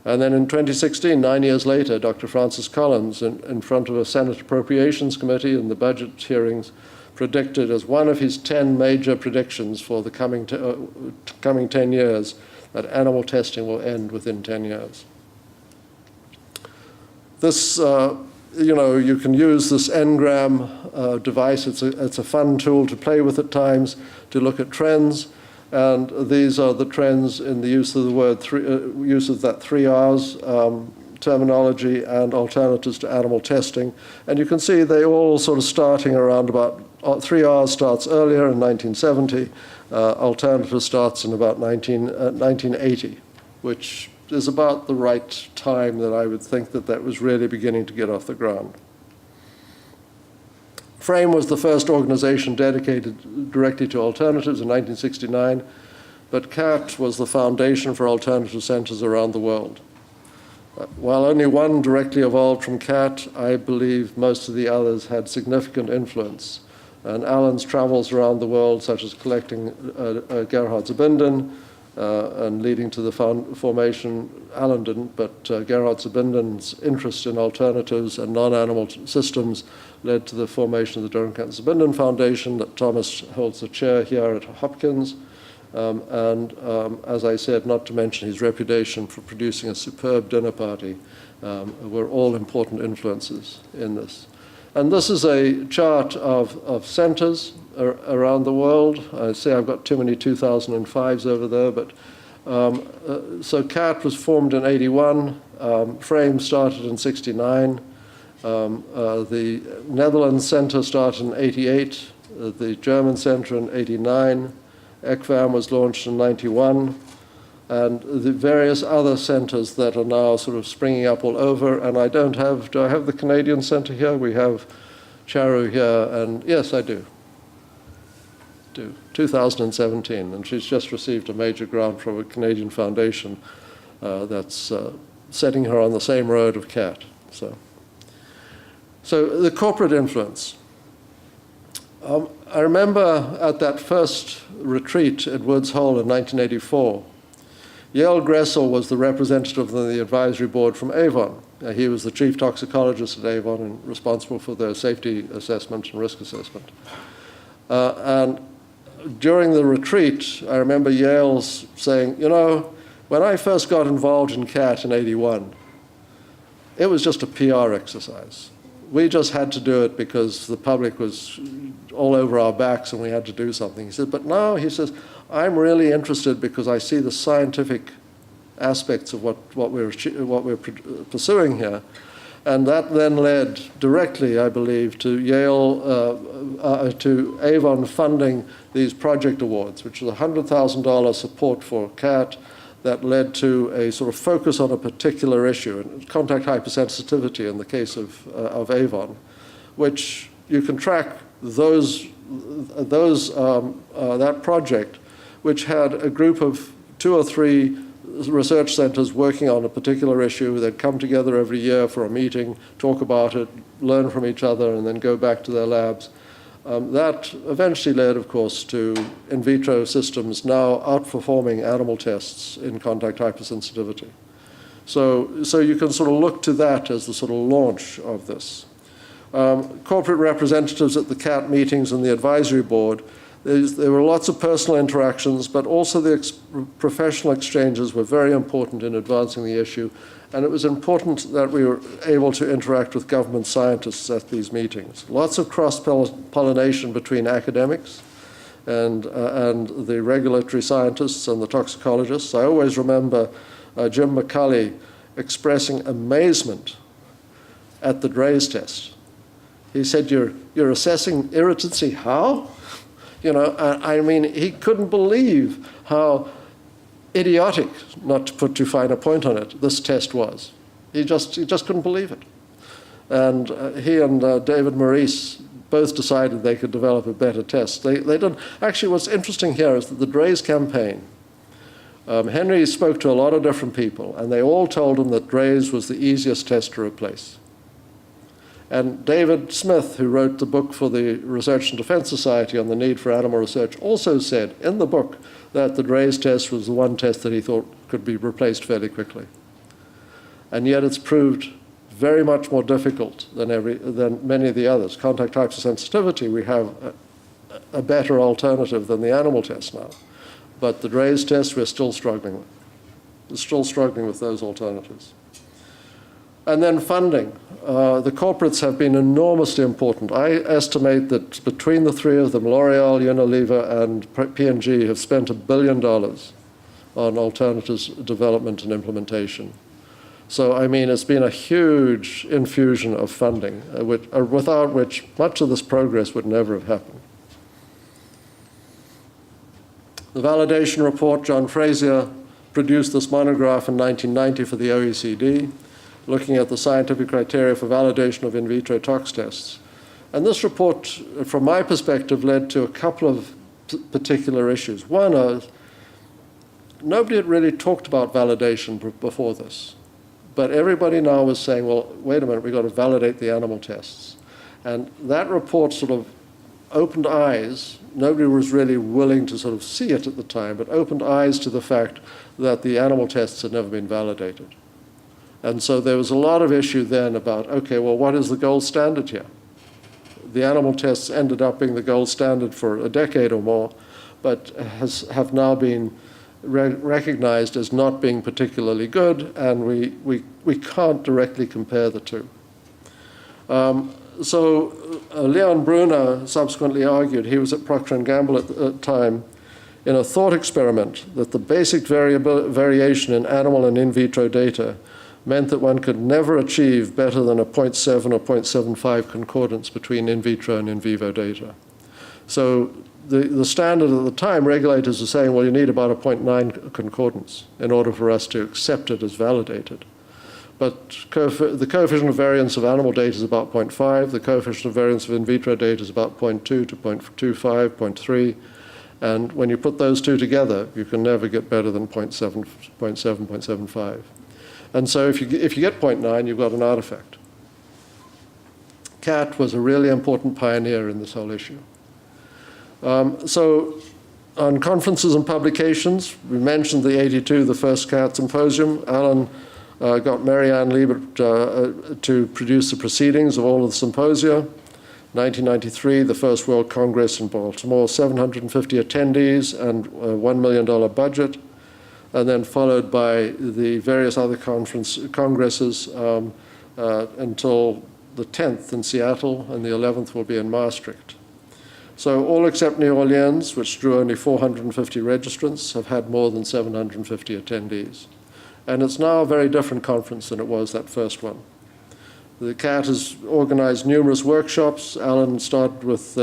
And then in 2016, 9 years later, Dr. Francis Collins, in front of a Senate Appropriations Committee in the budget hearings, predicted as one of his 10 major predictions for the coming 10 years that animal testing will end within 10 years. This, you can use this Ngram device. It's a fun tool to play with at times to look at trends. And these are the trends in the use of the word, use of that 3 R's terminology and alternatives to animal testing. And you can see they all sort of starting around about, 3 R's starts earlier in 1970, alternative starts in about 1980, which is about the right time that I would think that was really beginning to get off the ground. FRAME was the first organization dedicated directly to alternatives in 1969, but CAAT was the foundation for alternative centers around the world. While only one directly evolved from CAAT, I believe most of the others had significant influence. And Alan's travels around the world, such as collecting Gerhard Zabinden and leading to the formation, Alan didn't, but Gerhard Zabinden's interest in alternatives and non-animal systems led to the formation of the Durkheim-Zabinden Foundation, that Thomas holds the chair here at Hopkins. As I said, not to mention his reputation for producing a superb dinner party, were all important influences in this. And this is a chart of centers around the world. I say I've got too many 2005s over there, but so CAAT was formed in 81, FRAME started in 69, the Netherlands Center started in 88, the German Center in 89, ECVAM was launched in 91, and the various other centers that are now sort of springing up all over. And do I have the Canadian Center here? We have Charu here, and yes, I do. 2017, and she's just received a major grant from a Canadian foundation that's setting her on the same road of CAAT. So the corporate influence. I remember at that first retreat at Woods Hole in 1984, Yale Gressel was the representative of the advisory board from Avon. He was the chief toxicologist at Avon and responsible for their safety assessment and risk assessment. And during the retreat, I remember Yale's saying, when I first got involved in CAAT in 81, it was just a PR exercise. We just had to do it because the public was all over our backs and we had to do something. He said, but now, he says, I'm really interested because I see the scientific aspects of what we're pursuing here. And that then led directly, I believe, to Yale, to Avon funding these project awards, which was $100,000 support for CAAT that led to a sort of focus on a particular issue, contact hypersensitivity in the case of Avon, which you can track that project, which had a group of 2 or 3 research centers working on a particular issue. They'd come together every year for a meeting, talk about it, learn from each other, and then go back to their labs. That eventually led, of course, to in vitro systems now outperforming animal tests in contact hypersensitivity. So you can sort of look to that as the sort of launch of this. Corporate representatives at the CAAT meetings and the advisory board, there were lots of personal interactions, but also the professional exchanges were very important in advancing the issue. And it was important that we were able to interact with government scientists at these meetings. Lots of cross-pollination between academics and the regulatory scientists and the toxicologists. I always remember Jim McCulley expressing amazement at the Dray's test. He said, you're assessing irritancy, how? I mean, he couldn't believe how idiotic, not to put too fine a point on it, this test was. He just couldn't believe it. And he and David Maurice both decided they could develop a better test. They did. Actually, what's interesting here is that the Dray's campaign Henry spoke to a lot of different people, and they all told him that Draize was the easiest test to replace. And David Smith, who wrote the book for the Research and Defense Society on the need for animal research, also said in the book that the Draize test was the one test that he thought could be replaced fairly quickly. And yet it's proved very much more difficult than many of the others. Contact types of sensitivity, we have a better alternative than the animal test now. But the Draize test, we're still struggling with. We're still struggling with those alternatives. And then funding. The corporates have been enormously important. I estimate that between the three of them, L'Oreal, Unilever, and P&G have spent $1 billion on alternatives development and implementation. So, I mean, it's been a huge infusion of funding, without which much of this progress would never have happened. The validation report, John Frazier produced this monograph in 1990 for the OECD, looking at the scientific criteria for validation of in vitro tox tests. And this report, from my perspective, led to a couple of particular issues. One is, nobody had really talked about validation before this. But everybody now was saying, well, wait a minute, we've got to validate the animal tests. And that report sort of opened eyes. Nobody was really willing to sort of see it at the time, but opened eyes to the fact that the animal tests had never been validated. And so there was a lot of issue then about, okay, well, what is the gold standard here? The animal tests ended up being the gold standard for a decade or more, but have now been recognized as not being particularly good, and we can't directly compare the two. Leon Brunner subsequently argued, he was at Procter & Gamble at the time, in a thought experiment that the basic variation in animal and in vitro data meant that one could never achieve better than a 0.7 or 0.75 concordance between in vitro and in vivo data. So the standard at the time, regulators were saying, well, you need about a 0.9 concordance in order for us to accept it as validated. But the coefficient of variance of animal data is about 0.5. The coefficient of variance of in vitro data is about 0.2 to 0.25, 0.3. And when you put those two together, you can never get better than 0.7, 0.75. And so if you get 0.9, you've got an artifact. CAAT was a really important pioneer in this whole issue. So on conferences and publications, we mentioned the 82, the first CAAT symposium. Alan got Marianne Liebert to produce the proceedings of all of the symposia. 1993, the first World Congress in Baltimore, 750 attendees and a $1 million budget, and then followed by the various other congresses until the 10th in Seattle, and the 11th will be in Maastricht. So all except New Orleans, which drew only 450 registrants, have had more than 750 attendees. And it's now a very different conference than it was that first one. The CAAT has organized numerous workshops. Alan started with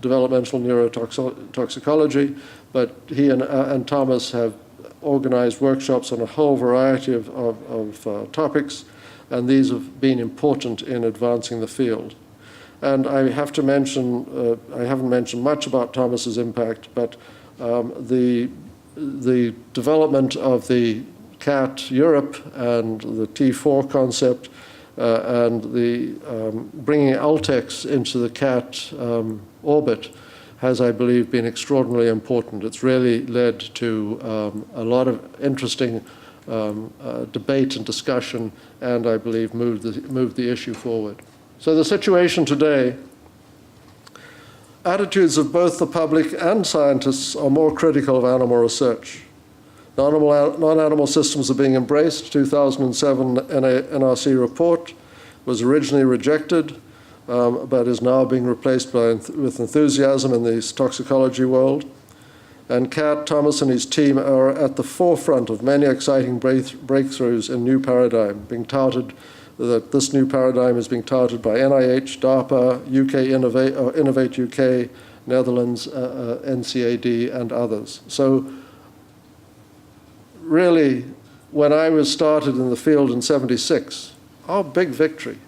developmental neurotoxicology, but he and Thomas have organized workshops on a whole variety of topics, and these have been important in advancing the field. And I have to mention, I haven't mentioned much about Thomas's impact, but the development of the CAAT Europe and the T4 concept and the bringing Altex into the CAAT orbit has, I believe, been extraordinarily important. It's really led to a lot of interesting debate and discussion, and I believe moved the issue forward. So the situation today, attitudes of both the public and scientists are more critical of animal research. Non-animal systems are being embraced. 2007 NRC report was originally rejected, but is now being replaced with enthusiasm in the toxicology world. And CAAT, Thomas and his team are at the forefront of many exciting breakthroughs in new paradigm, being touted that this new paradigm is being touted by NIH, DARPA, UK Innovate UK, Netherlands, NCAD, and others. So really, when I was started in the field in '76, our big victory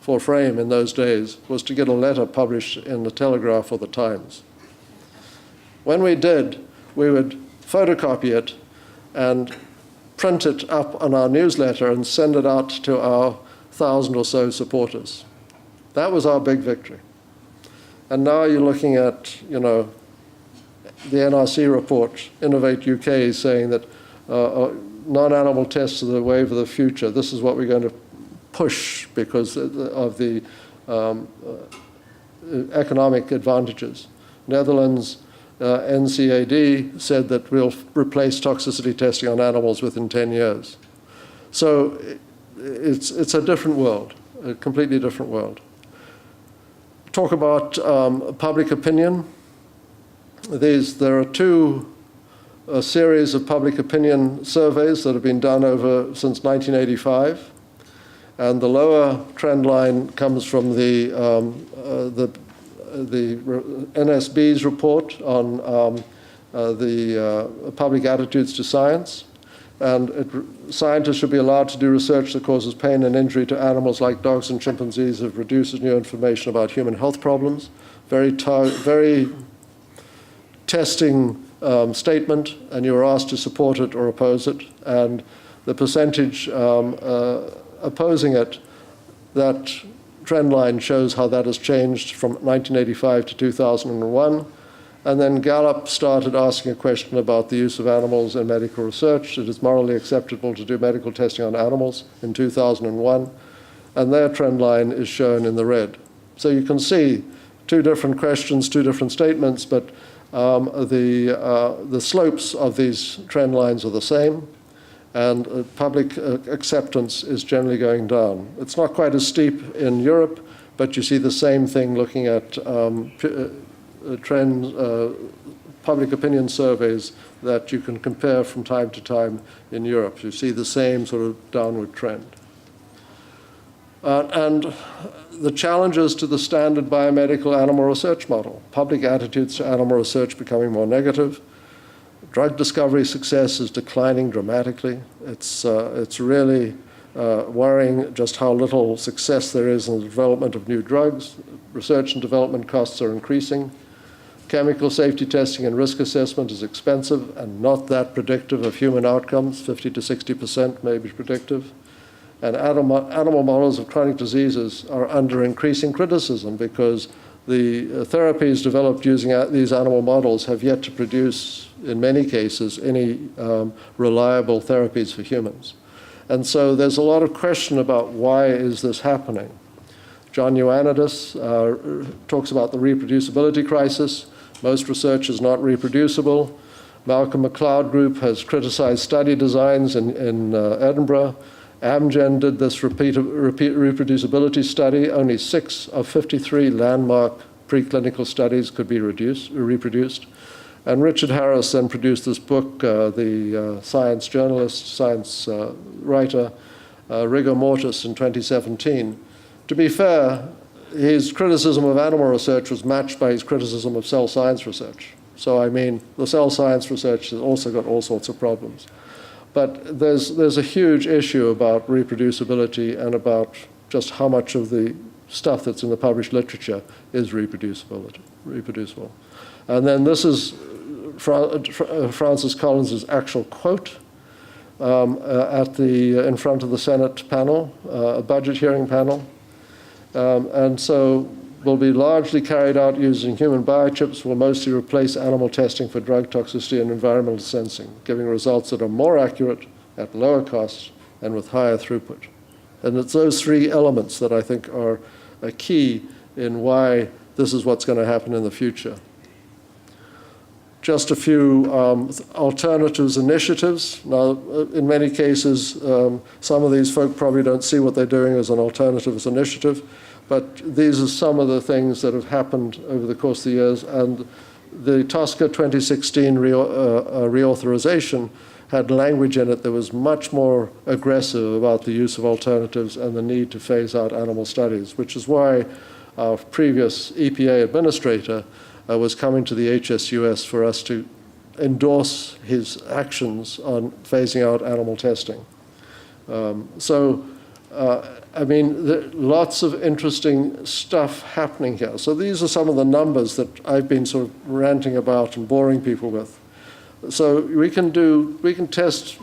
for Frame in those days was to get a letter published in the Telegraph or the Times. When we did, we would photocopy it and print it up on our newsletter and send it out to our 1,000 or so supporters. That was our big victory. And now you're looking at, you know, the NRC report, Innovate UK, is saying that non-animal tests are the wave of the future. This is what we're going to push because of the economic advantages. Netherlands, NCAD said that we'll replace toxicity testing on animals within 10 years. So it's a different world, a completely different world. Talk about public opinion. There are a series of public opinion surveys that have been done since 1985. And the lower trend line comes from the NSB's report on the public attitudes to science. And scientists should be allowed to do research that causes pain and injury to animals like dogs and chimpanzees that produces new information about human health problems. Very testing statement, and you were asked to support it or oppose it. And the percentage opposing it, that trend line shows how that has changed from 1985 to 2001. And then Gallup started asking a question about the use of animals in medical research. It is morally acceptable to do medical testing on animals in 2001. And their trend line is shown in the red. So you can see two different questions, two different statements, but the slopes of these trend lines are the same. And public acceptance is generally going down. It's not quite as steep in Europe, but you see the same thing looking at public opinion surveys that you can compare from time to time in Europe. You see the same sort of downward trend. And the challenges to the standard biomedical animal research model. Public attitudes to animal research becoming more negative. Drug discovery success is declining dramatically. It's really worrying just how little success there is in the development of new drugs. Research and development costs are increasing. Chemical safety testing and risk assessment is expensive and not that predictive of human outcomes. 50 to 60% may be predictive. And animal models of chronic diseases are under increasing criticism because the therapies developed using these animal models have yet to produce, in many cases, any reliable therapies for humans. And so there's a lot of question about why is this happening. John Ioannidis talks about the reproducibility crisis. Most research is not reproducible. Malcolm McLeod Group has criticized study designs in Edinburgh. Amgen did this reproducibility study. Only 6 of 53 landmark preclinical studies could be reproduced. And Richard Harris then produced this book, the science journalist, science writer, Rigor Mortis in 2017. To be fair, his criticism of animal research was matched by his criticism of cell science research. So, I mean, the cell science research has also got all sorts of problems. But there's a huge issue about reproducibility and about just how much of the stuff that's in the published literature is reproducible. And then this is Francis Collins' actual quote in front of the Senate panel, a budget hearing panel. And so will be largely carried out using human biochips, will mostly replace animal testing for drug toxicity and environmental sensing, giving results that are more accurate, at lower costs, and with higher throughput. And it's those three elements that I think are a key in why this is what's going to happen in the future. Just a few alternatives initiatives. Now, in many cases, some of these folk probably don't see what they're doing as an alternatives initiative, but these are some of the things that have happened over the course of the years. And the TSCA 2016 reauthorization had language in it that was much more aggressive about the use of alternatives and the need to phase out animal studies, which is why our previous EPA administrator was coming to the HSUS for us to endorse his actions on phasing out animal testing. I mean, lots of interesting stuff happening here. So these are some of the numbers that I've been sort of ranting about and boring people with. So we can test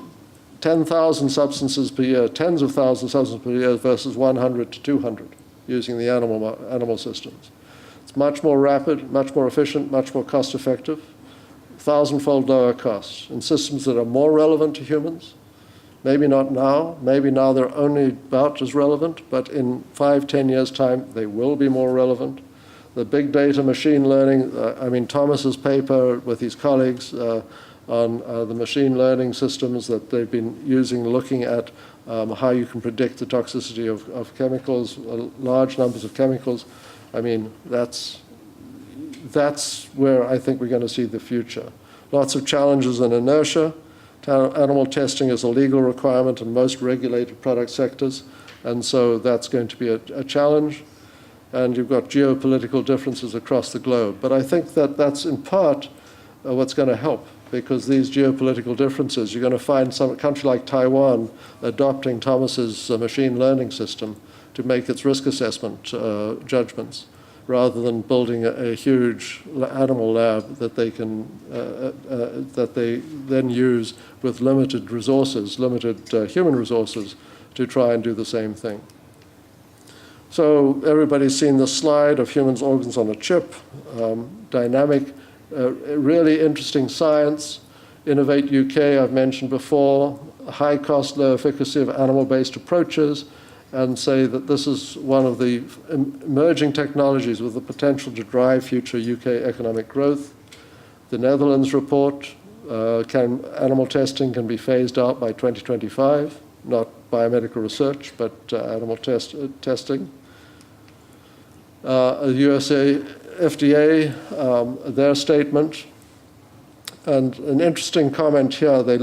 10,000 substances per year, tens of thousands of substances per year versus 100 to 200 using the animal systems. It's much more rapid, much more efficient, much more cost effective, 1,000-fold lower costs, and systems that are more relevant to humans. Maybe not now, maybe now they're only about as relevant, but in 5-10 years' time, they will be more relevant. The big data machine learning, Thomas's paper with his colleagues on the machine learning systems that they've been using, looking at how you can predict the toxicity of chemicals, large numbers of chemicals. That's where I think we're going to see the future. Lots of challenges and inertia. Animal testing is a legal requirement in most regulated product sectors, and so that's going to be a challenge. And you've got geopolitical differences across the globe. But I think that that's in part what's going to help, because these geopolitical differences, you're going to find a country like Taiwan adopting Thomas's machine learning system to make its risk assessment judgments, rather than building a huge animal lab that they can that they then use with limited resources, limited human resources, to try and do the same thing. So everybody's seen the slide of humans' organs on a chip, dynamic, really interesting science. Innovate UK, I've mentioned before, high cost, low efficacy of animal-based approaches, and say that this is one of the emerging technologies with the potential to drive future UK economic growth. The Netherlands report, animal testing can be phased out by 2025, not biomedical research, but animal testing. USA FDA, their statement, and an interesting comment here. They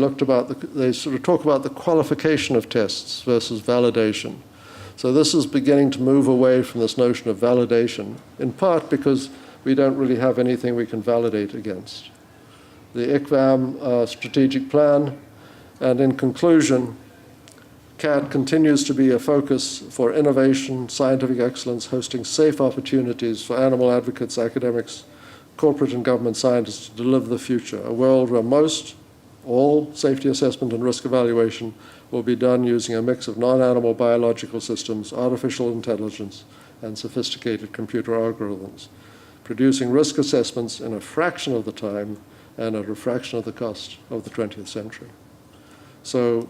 sort of talk about the qualification of tests versus validation. So this is beginning to move away from this notion of validation, in part because we don't really have anything we can validate against. The ICVAM strategic plan, and in conclusion, CAAT continues to be a focus for innovation, scientific excellence, hosting safe opportunities for animal advocates, academics, corporate and government scientists to deliver the future, a world where all safety assessment and risk evaluation will be done using a mix of non-animal biological systems, artificial intelligence, and sophisticated computer algorithms, producing risk assessments in a fraction of the time and at a fraction of the cost of the 20th century. So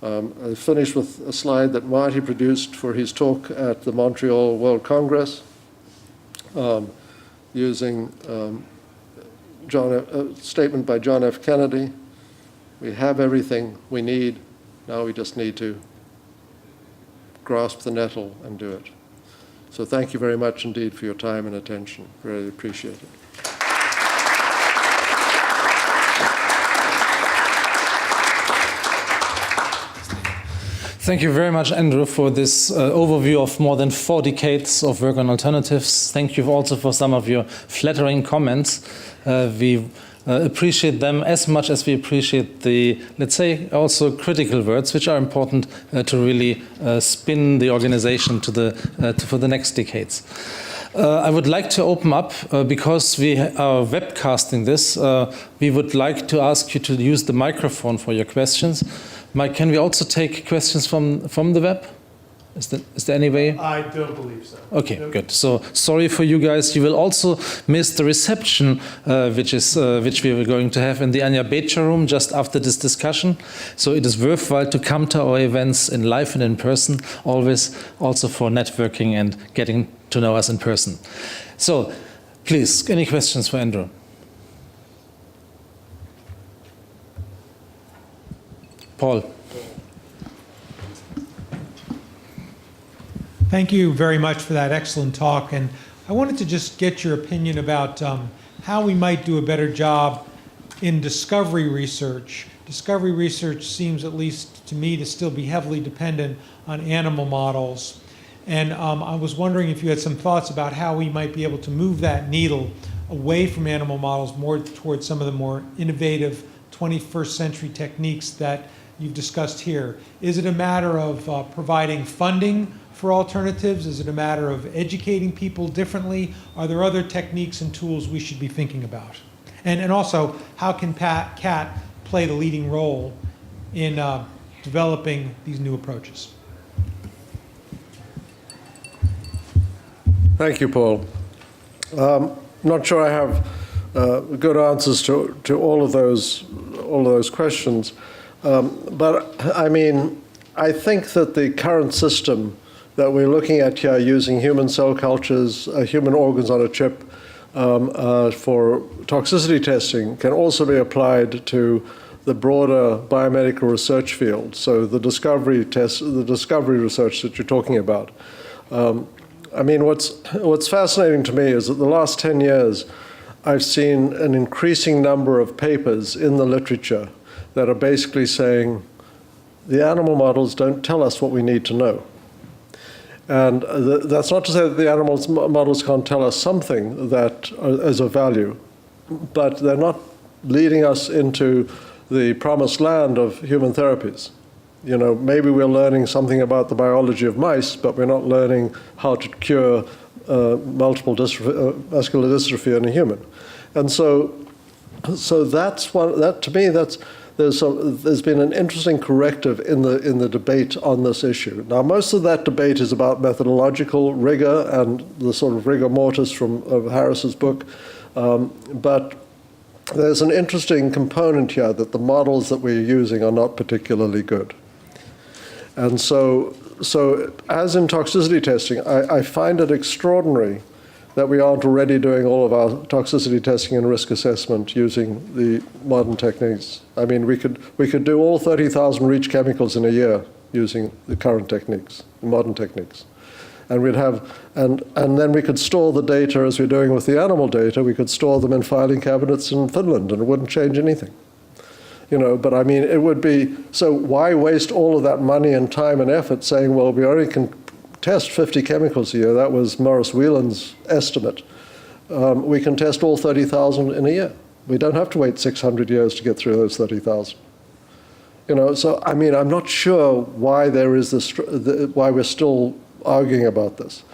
I finished with a slide that Marty produced for his talk at the Montreal World Congress, using a statement by John F. Kennedy. We have everything we need. Now we just need to grasp the nettle and do it. So thank you very much indeed for your time and attention. Really appreciate it. Thank you very much, Andrew, for this overview of more than 4 decades of work on alternatives. Thank you also for some of your flattering comments. We appreciate them as much as we appreciate the, let's say, also critical words, which are important to really spin the organization for the next decades. I would like to open up, because we are webcasting this, we would like to ask you to use the microphone for your questions. Mike, can we also take questions from the web? Is there any way? I don't believe so. Okay, good. So sorry for you guys. You will also miss the reception, which we were going to have in the Anja Becher room just after this discussion. So it is worthwhile to come to our events in live and in person, always also for networking and getting to know us in person. So please, any questions for Andrew? Paul. Thank you very much for that excellent talk. And I wanted to just get your opinion about how we might do a better job in discovery research. Discovery research seems, at least to me, to still be heavily dependent on animal models. And I was wondering if you had some thoughts about how we might be able to move that needle away from animal models more towards some of the more innovative 21st century techniques that you've discussed here. Is it a matter of providing funding for alternatives? Is it a matter of educating people differently? Are there other techniques and tools we should be thinking about? And also, how can CAAT play the leading role in developing these new approaches? Thank you, Paul. Not sure I have good answers to all of those questions, but I mean, I think that the current system that we're looking at here, using human cell cultures, human organs on a chip for toxicity testing, can also be applied to the broader biomedical research field. So the discovery research that you're talking about. I mean, what's fascinating to me is that the last 10 years, I've seen an increasing number of papers in the literature that are basically saying the animal models don't tell us what we need to know. And that's not to say that the animal models can't tell us something that is of value, but they're not leading us into the promised land of human therapies. You know, maybe we're learning something about the biology of mice, but we're not learning how to cure multiple muscular dystrophy in a human. And so that's one, that to me, there's been an interesting corrective in the debate on this issue. Now, most of that debate is about methodological rigor and the sort of rigor mortis of Harris's book, but there's an interesting component here that the models that we're using are not particularly good. And so as in toxicity testing, I find it extraordinary that we aren't already doing all of our toxicity testing and risk assessment using the modern techniques. I mean, we could do all 30,000 REACH chemicals in a year using the current techniques, the modern techniques. And we'd have, and then we could store the data as we're doing with the animal data. We could store them in filing cabinets in Finland, and it wouldn't change anything. You know, but I mean, it would be, so why waste all of that money and time and effort saying, well, we only can test 50 chemicals a year? That was Morris Whelan's estimate. We can test all 30,000 in a year. We don't have to wait 600 years to get through those 30,000. You know, so I mean, I'm not sure why there is this, why we're still arguing about this.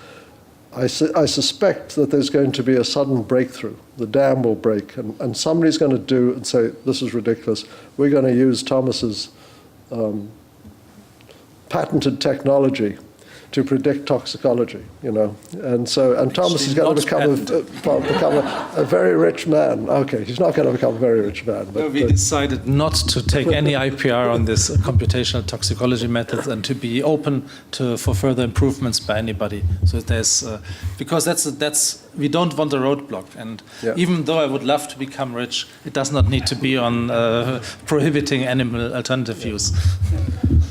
I suspect that there's going to be a sudden breakthrough. The dam will break, and somebody's going to do and say, this is ridiculous. We're going to use Thomas's patented technology to predict toxicology, you know. And Thomas is going to become a very rich man. Okay, he's not going to become a very rich man. But, we decided not to take any IPR on this computational toxicology methods and to be open for further improvements by anybody. So there's, because that's we don't want a roadblock. And even though I would love to become rich, it does not need to be on prohibiting animal alternative use.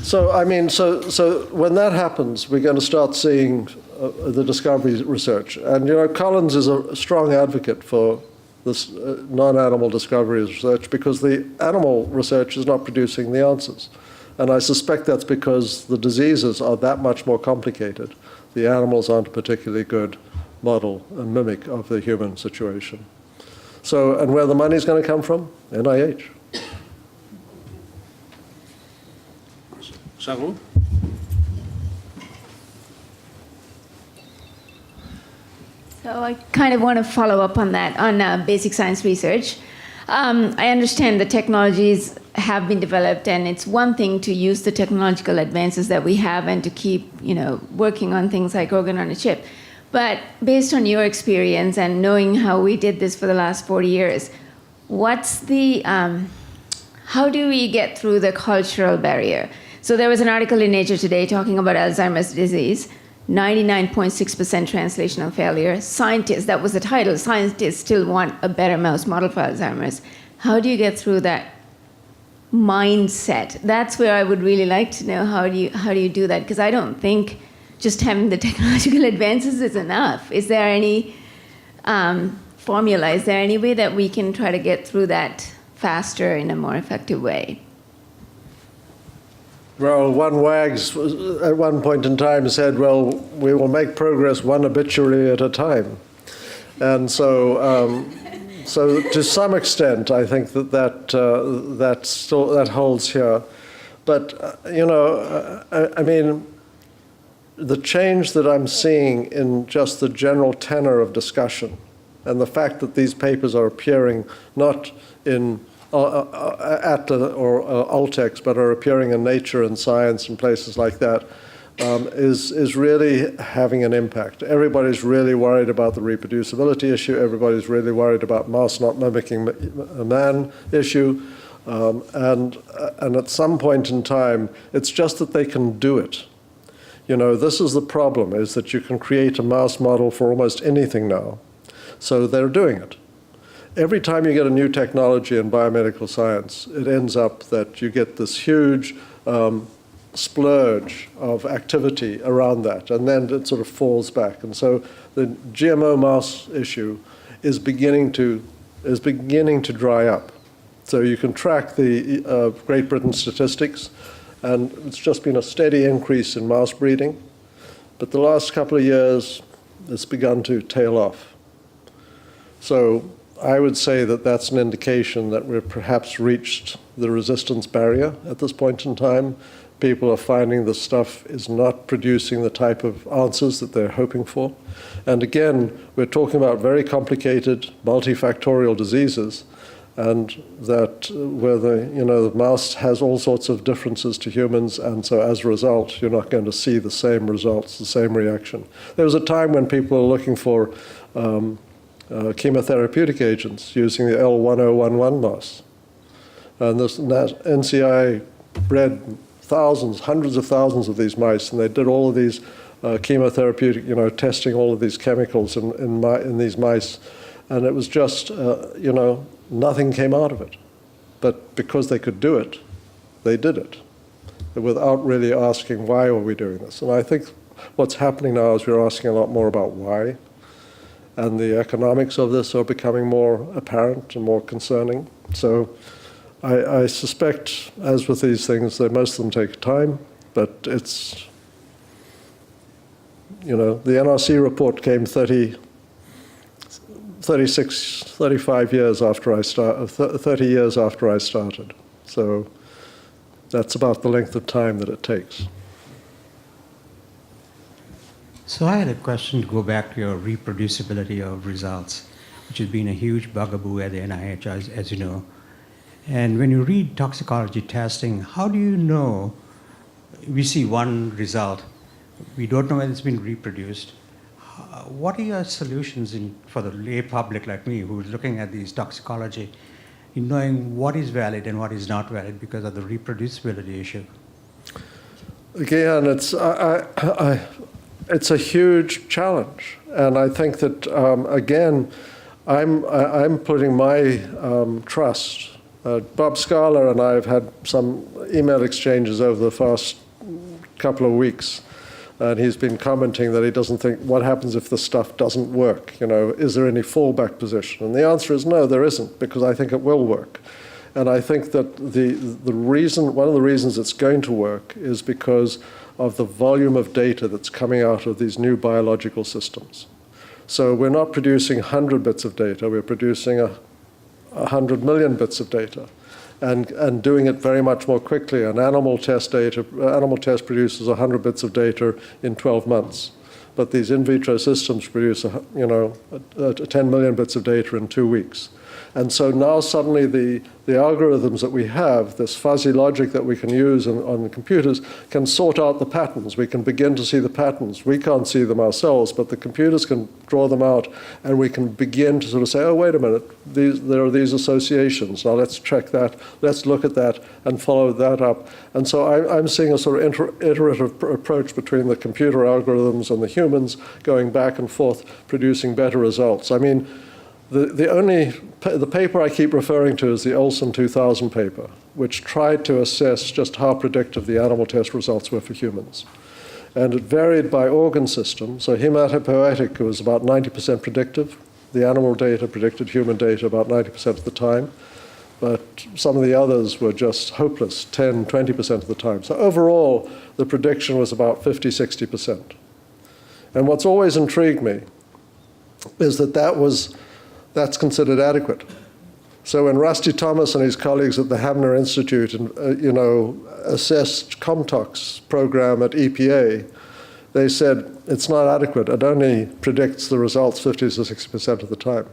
So, I mean, so when that happens, we're going to start seeing the discovery research. And, you know, Collins is a strong advocate for this non-animal discovery research because the animal research is not producing the answers. And I suspect that's because the diseases are that much more complicated. The animals aren't a particularly good model and mimic of the human situation. So, and where the money's going to come from? NIH. Sharu? So I kind of want to follow up on that, on basic science research. I understand the technologies have been developed, and it's one thing to use the technological advances that we have and to keep, you know, working on things like organ on a chip. But based on your experience and knowing how we did this for the last 40 years, what's the, how do we get through the cultural barrier? So there was an article in Nature today talking about Alzheimer's disease, 99.6% translational failure. Scientists, that was the title, scientists still want a better mouse model for Alzheimer's. How do you get through that mindset? That's where I would really like to know, how do you do that? Because I don't think just having the technological advances is enough. Is there any formula? Is there any way that we can try to get through that faster in a more effective way? Well, one wags at one point in time said, well, we will make progress one obituary at a time. And so, so to some extent, I think that holds here. But, you know, I mean, the change that I'm seeing in just the general tenor of discussion And the fact that these papers are appearing not in Atlas or Altex, but are appearing in Nature and Science and places like that, is really having an impact. Everybody's really worried about the reproducibility issue. Everybody's really worried about mouse not mimicking a man issue. And at some point in time, it's just that they can do it. You know, this is the problem, is that you can create a mouse model for almost anything now. So they're doing it. Every time you get a new technology in biomedical science, it ends up that you get this huge splurge of activity around that, and then it sort of falls back. And so the GMO mouse issue is beginning to dry up. So you can track the Great Britain statistics, and it's just been a steady increase in mouse breeding. But the last couple of years, it's begun to tail off. So I would say that that's an indication that we've perhaps reached the resistance barrier at this point in time. People are finding the stuff is not producing the type of answers that they're hoping for. And again, we're talking about very complicated multifactorial diseases, and that where the mouse has all sorts of differences to humans, and so as a result, you're not going to see the same results, the same reaction. There was a time when people were looking for chemotherapeutic agents using the L1011 mouse. And NCI bred thousands, hundreds of thousands of these mice, and they did all of these chemotherapeutic, testing all of these chemicals in these mice. And it was just, nothing came out of it. But because they could do it, they did it without really asking, why are we doing this? And I think what's happening now is we're asking a lot more about why. And the economics of this are becoming more apparent and more concerning. So I suspect, as with these things, that most of them take time, but it's, the NRC report came 35 years after I started, 30 years after I started. So that's about the length of time that it takes. So I had a question to go back to your reproducibility of results, which has been a huge bugaboo at the NIH, as you know. And when you read toxicology testing, how do you know, we see one result, we don't know whether it's been reproduced. What are your solutions for the lay public like me who's looking at these toxicology in knowing what is valid and what is not valid because of the reproducibility issue? Again, it's a huge challenge. And I think that, again, I'm putting my trust. Bob Scala and I have had some email exchanges over the past couple of weeks, and he's been commenting that he doesn't think, what happens if the stuff doesn't work? Is there any fallback position? And the answer is no, there isn't, because I think it will work. And I think that one of the reasons it's going to work is because of the volume of data that's coming out of these new biological systems. So we're not producing 100 bits of data, we're producing 100 million bits of data, and doing it very much more quickly. An animal test produces 100 bits of data in 12 months. But these in vitro systems produce 10 million bits of data in 2 weeks. And so now suddenly the algorithms that we have, this fuzzy logic that we can use on the computers, can sort out the patterns. We can begin to see the patterns. We can't see them ourselves, but the computers can draw them out, and we can begin to sort of say, oh, wait a minute, there are these associations. Now let's check that, let's look at that, and follow that up. And so I'm seeing a sort of iterative approach between the computer algorithms and the humans, going back and forth, producing better results. I mean, the paper I keep referring to is the Olson 2000 paper, which tried to assess just how predictive the animal test results were for humans. And it varied by organ system. So hematopoietic was about 90% predictive. The animal data predicted human data about 90% of the time. But some of the others were just hopeless, 10, 20% of the time. So overall, the prediction was about 50, 60%. And what's always intrigued me is that's considered adequate. So when Rusty Thomas and his colleagues at the Hamner Institute, assessed COMTOX program at EPA, they said it's not adequate. It only predicts the results 50 to 60% of the time.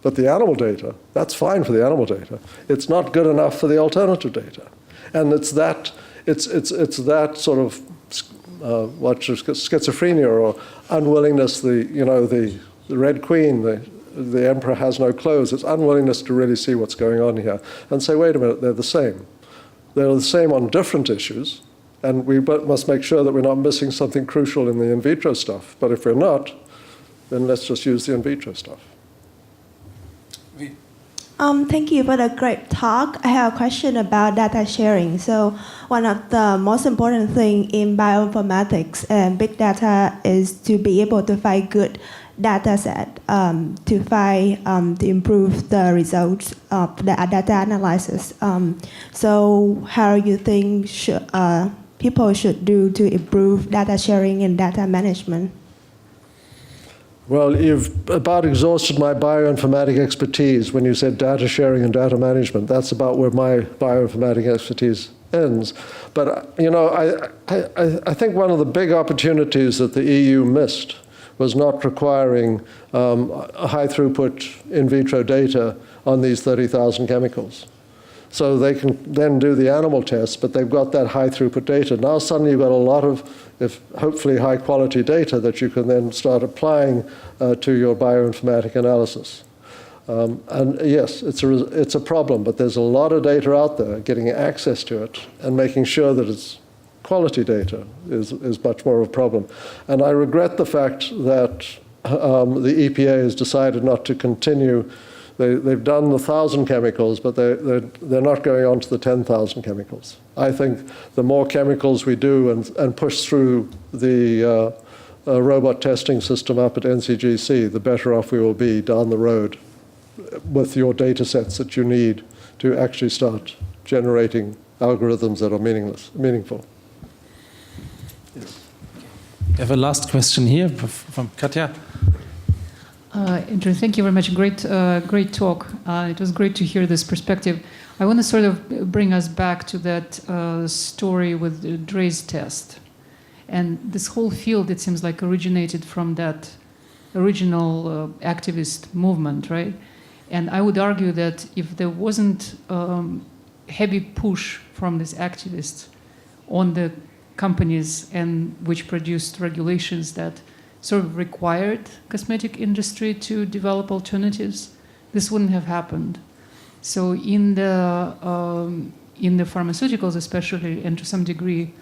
But the animal data, that's fine for the animal data. It's not good enough for the alternative data. And it's that sort of schizophrenia or unwillingness, the Red Queen, the emperor has no clothes. It's unwillingness to really see what's going on here and say, wait a minute, they're the same. They're the same on different issues, and we must make sure that we're not missing something crucial in the in vitro stuff. But if we're not, then let's just use the in vitro stuff. Thank you for the great talk. I have a question about data sharing. So one of the most important things in bioinformatics and big data is to be able to find good data set, to improve the results of the data analysis. So how you think people should do to improve data sharing and data management? Well, you've about exhausted my bioinformatic expertise when you said data sharing and data management. That's about where my bioinformatic expertise ends. But, I think one of the big opportunities that the EU missed was not requiring high throughput in vitro data on these 30,000 chemicals. So they can then do the animal tests, but they've got that high throughput data. Now suddenly you've got a lot of, hopefully high quality data that you can then start applying to your bioinformatic analysis. And yes, it's a problem, but there's a lot of data out there. Getting access to it and making sure that it's quality data is much more of a problem. And I regret the fact that the EPA has decided not to continue. They've done the 1,000 chemicals, but they're not going on to the 10,000 chemicals. I think the more chemicals we do and push through the robot testing system up at NCGC, the better off we will be down the road with your data sets that you need to actually start generating algorithms that are meaningful. I have a last question here from Katja. Andrew, thank you very much. Great talk. It was great to hear this perspective. I want to sort of bring us back to that story with the Dre's test. And this whole field, it seems like, originated from that original activist movement, right? And I would argue that if there wasn't heavy push from these activists on the companies and which produced regulations that sort of required cosmetic industry to develop alternatives, this wouldn't have happened. So in the pharmaceuticals especially, and to some degree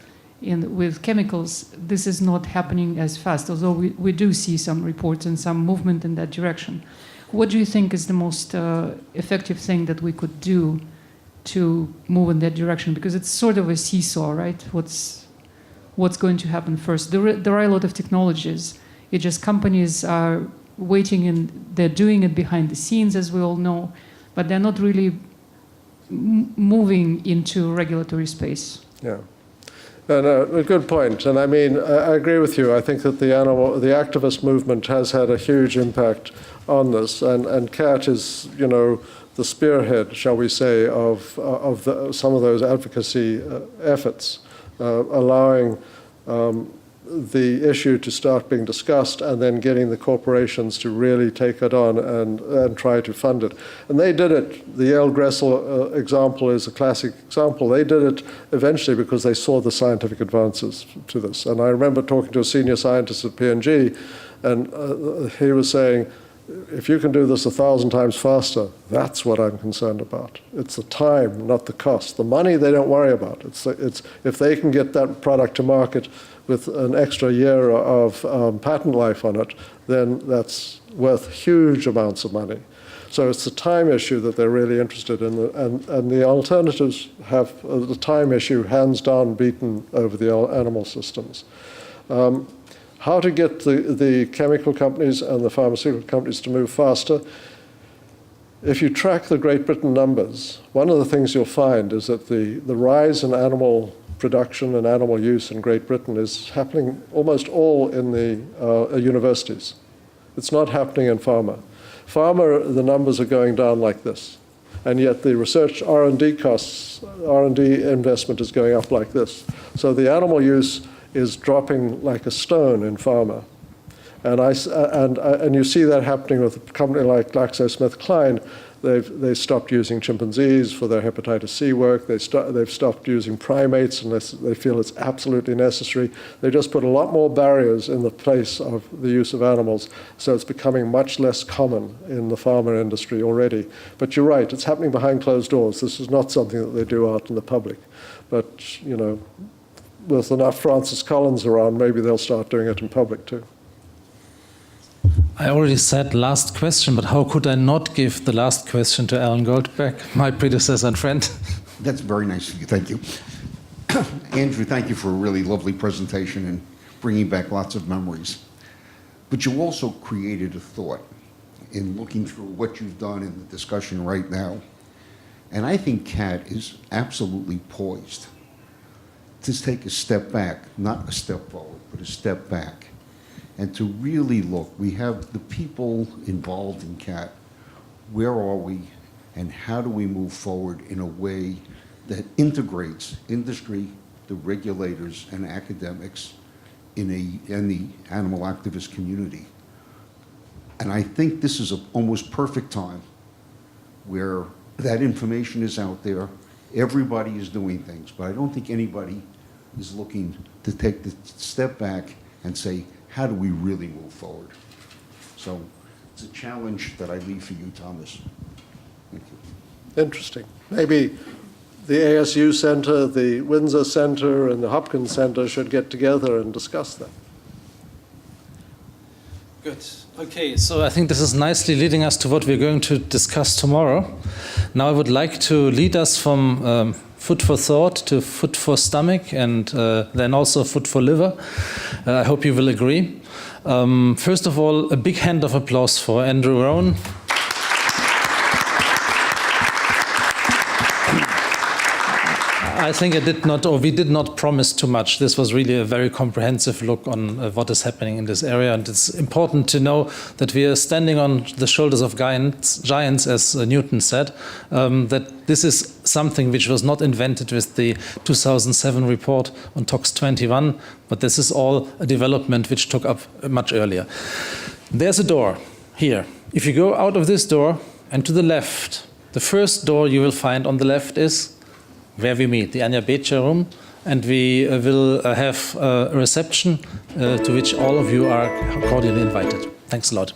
with chemicals, this is not happening as fast, although we do see some reports and some movement in that direction. What do you think is the most effective thing that we could do to move in that direction? Because it's sort of a seesaw, right? What's going to happen first? There are a lot of technologies. It's just companies are waiting and they're doing it behind the scenes, as we all know, but they're not really moving into regulatory space. Yeah. No, a good point. And I mean, I agree with you. I think that the activist movement has had a huge impact on this. And CAAT is, the spearhead, shall we say, of some of those advocacy efforts, allowing the issue to start being discussed and then getting the corporations to really take it on and try to fund it. And they did it. The Yale Gressel example is a classic example. They did it eventually because they saw the scientific advances to this. And I remember talking to a senior scientist at P&G, and he was saying, if you can do this 1,000 times faster, that's what I'm concerned about. It's the time, not the cost. The money they don't worry about. It's if they can get that product to market with an extra year of patent life on it, then that's worth huge amounts of money. So it's the time issue that they're really interested in, and the alternatives have the time issue hands down beaten over the animal systems. How to get the chemical companies and the pharmaceutical companies to move faster? If you track the Great Britain numbers, one of the things you'll find is that the rise in animal production and animal use in Great Britain is happening almost all in the universities. It's not happening in pharma. Pharma, the numbers are going down like this. And yet the research R&D costs, R&D investment is going up like this. So the animal use is dropping like a stone in pharma. And you see that happening with a company like GlaxoSmithKline. They stopped using chimpanzees for their hepatitis C work. They've stopped using primates unless they feel it's absolutely necessary. They just put a lot more barriers in the place of the use of animals, so it's becoming much less common in the pharma industry already. But you're right, it's happening behind closed doors. This is not something that they do out in the public. But, you know, with enough Francis Collins around, maybe they'll start doing it in public too. I already said last question, but how could I not give the last question to Alan Goldberg, my predecessor and friend? That's very nice of you. Thank you. Andrew, thank you for a really lovely presentation and bringing back lots of memories. But you also created a thought in looking through what you've done in the discussion right now. And I think CAAT is absolutely poised to take a step back, not a step forward, but a step back. And to really look, we have the people involved in CAAT. Where are we, and how do we move forward in a way that integrates industry, the regulators, and academics in the animal activist community? And I think this is an almost perfect time where that information is out there. Everybody is doing things, but I don't think anybody is looking to take the step back and say, how do we really move forward? So it's a challenge that I leave for you, Thomas. Thank you. Interesting. Maybe the ASU Center, the Windsor Center, and the Hopkins Center should get together and discuss that. Good. Okay, so I think this is nicely leading us to what we're going to discuss tomorrow. Now I would like to lead us from food for thought to food for stomach, and then also food for liver. I hope you will agree. First of all, a big hand of applause for Andrew Rowan. I think we did not promise too much. This was really a very comprehensive look on what is happening in this area, and it's important to know that we are standing on the shoulders of giants, as Newton said, that this is something which was not invented with the 2007 report on Tox 21, but this is all a development which took up much earlier. There's a door here. If you go out of this door and to the left, the first door you will find on the left is where we meet, the Anja Becher room, and we will have a reception to which all of you are cordially invited. Thanks a lot.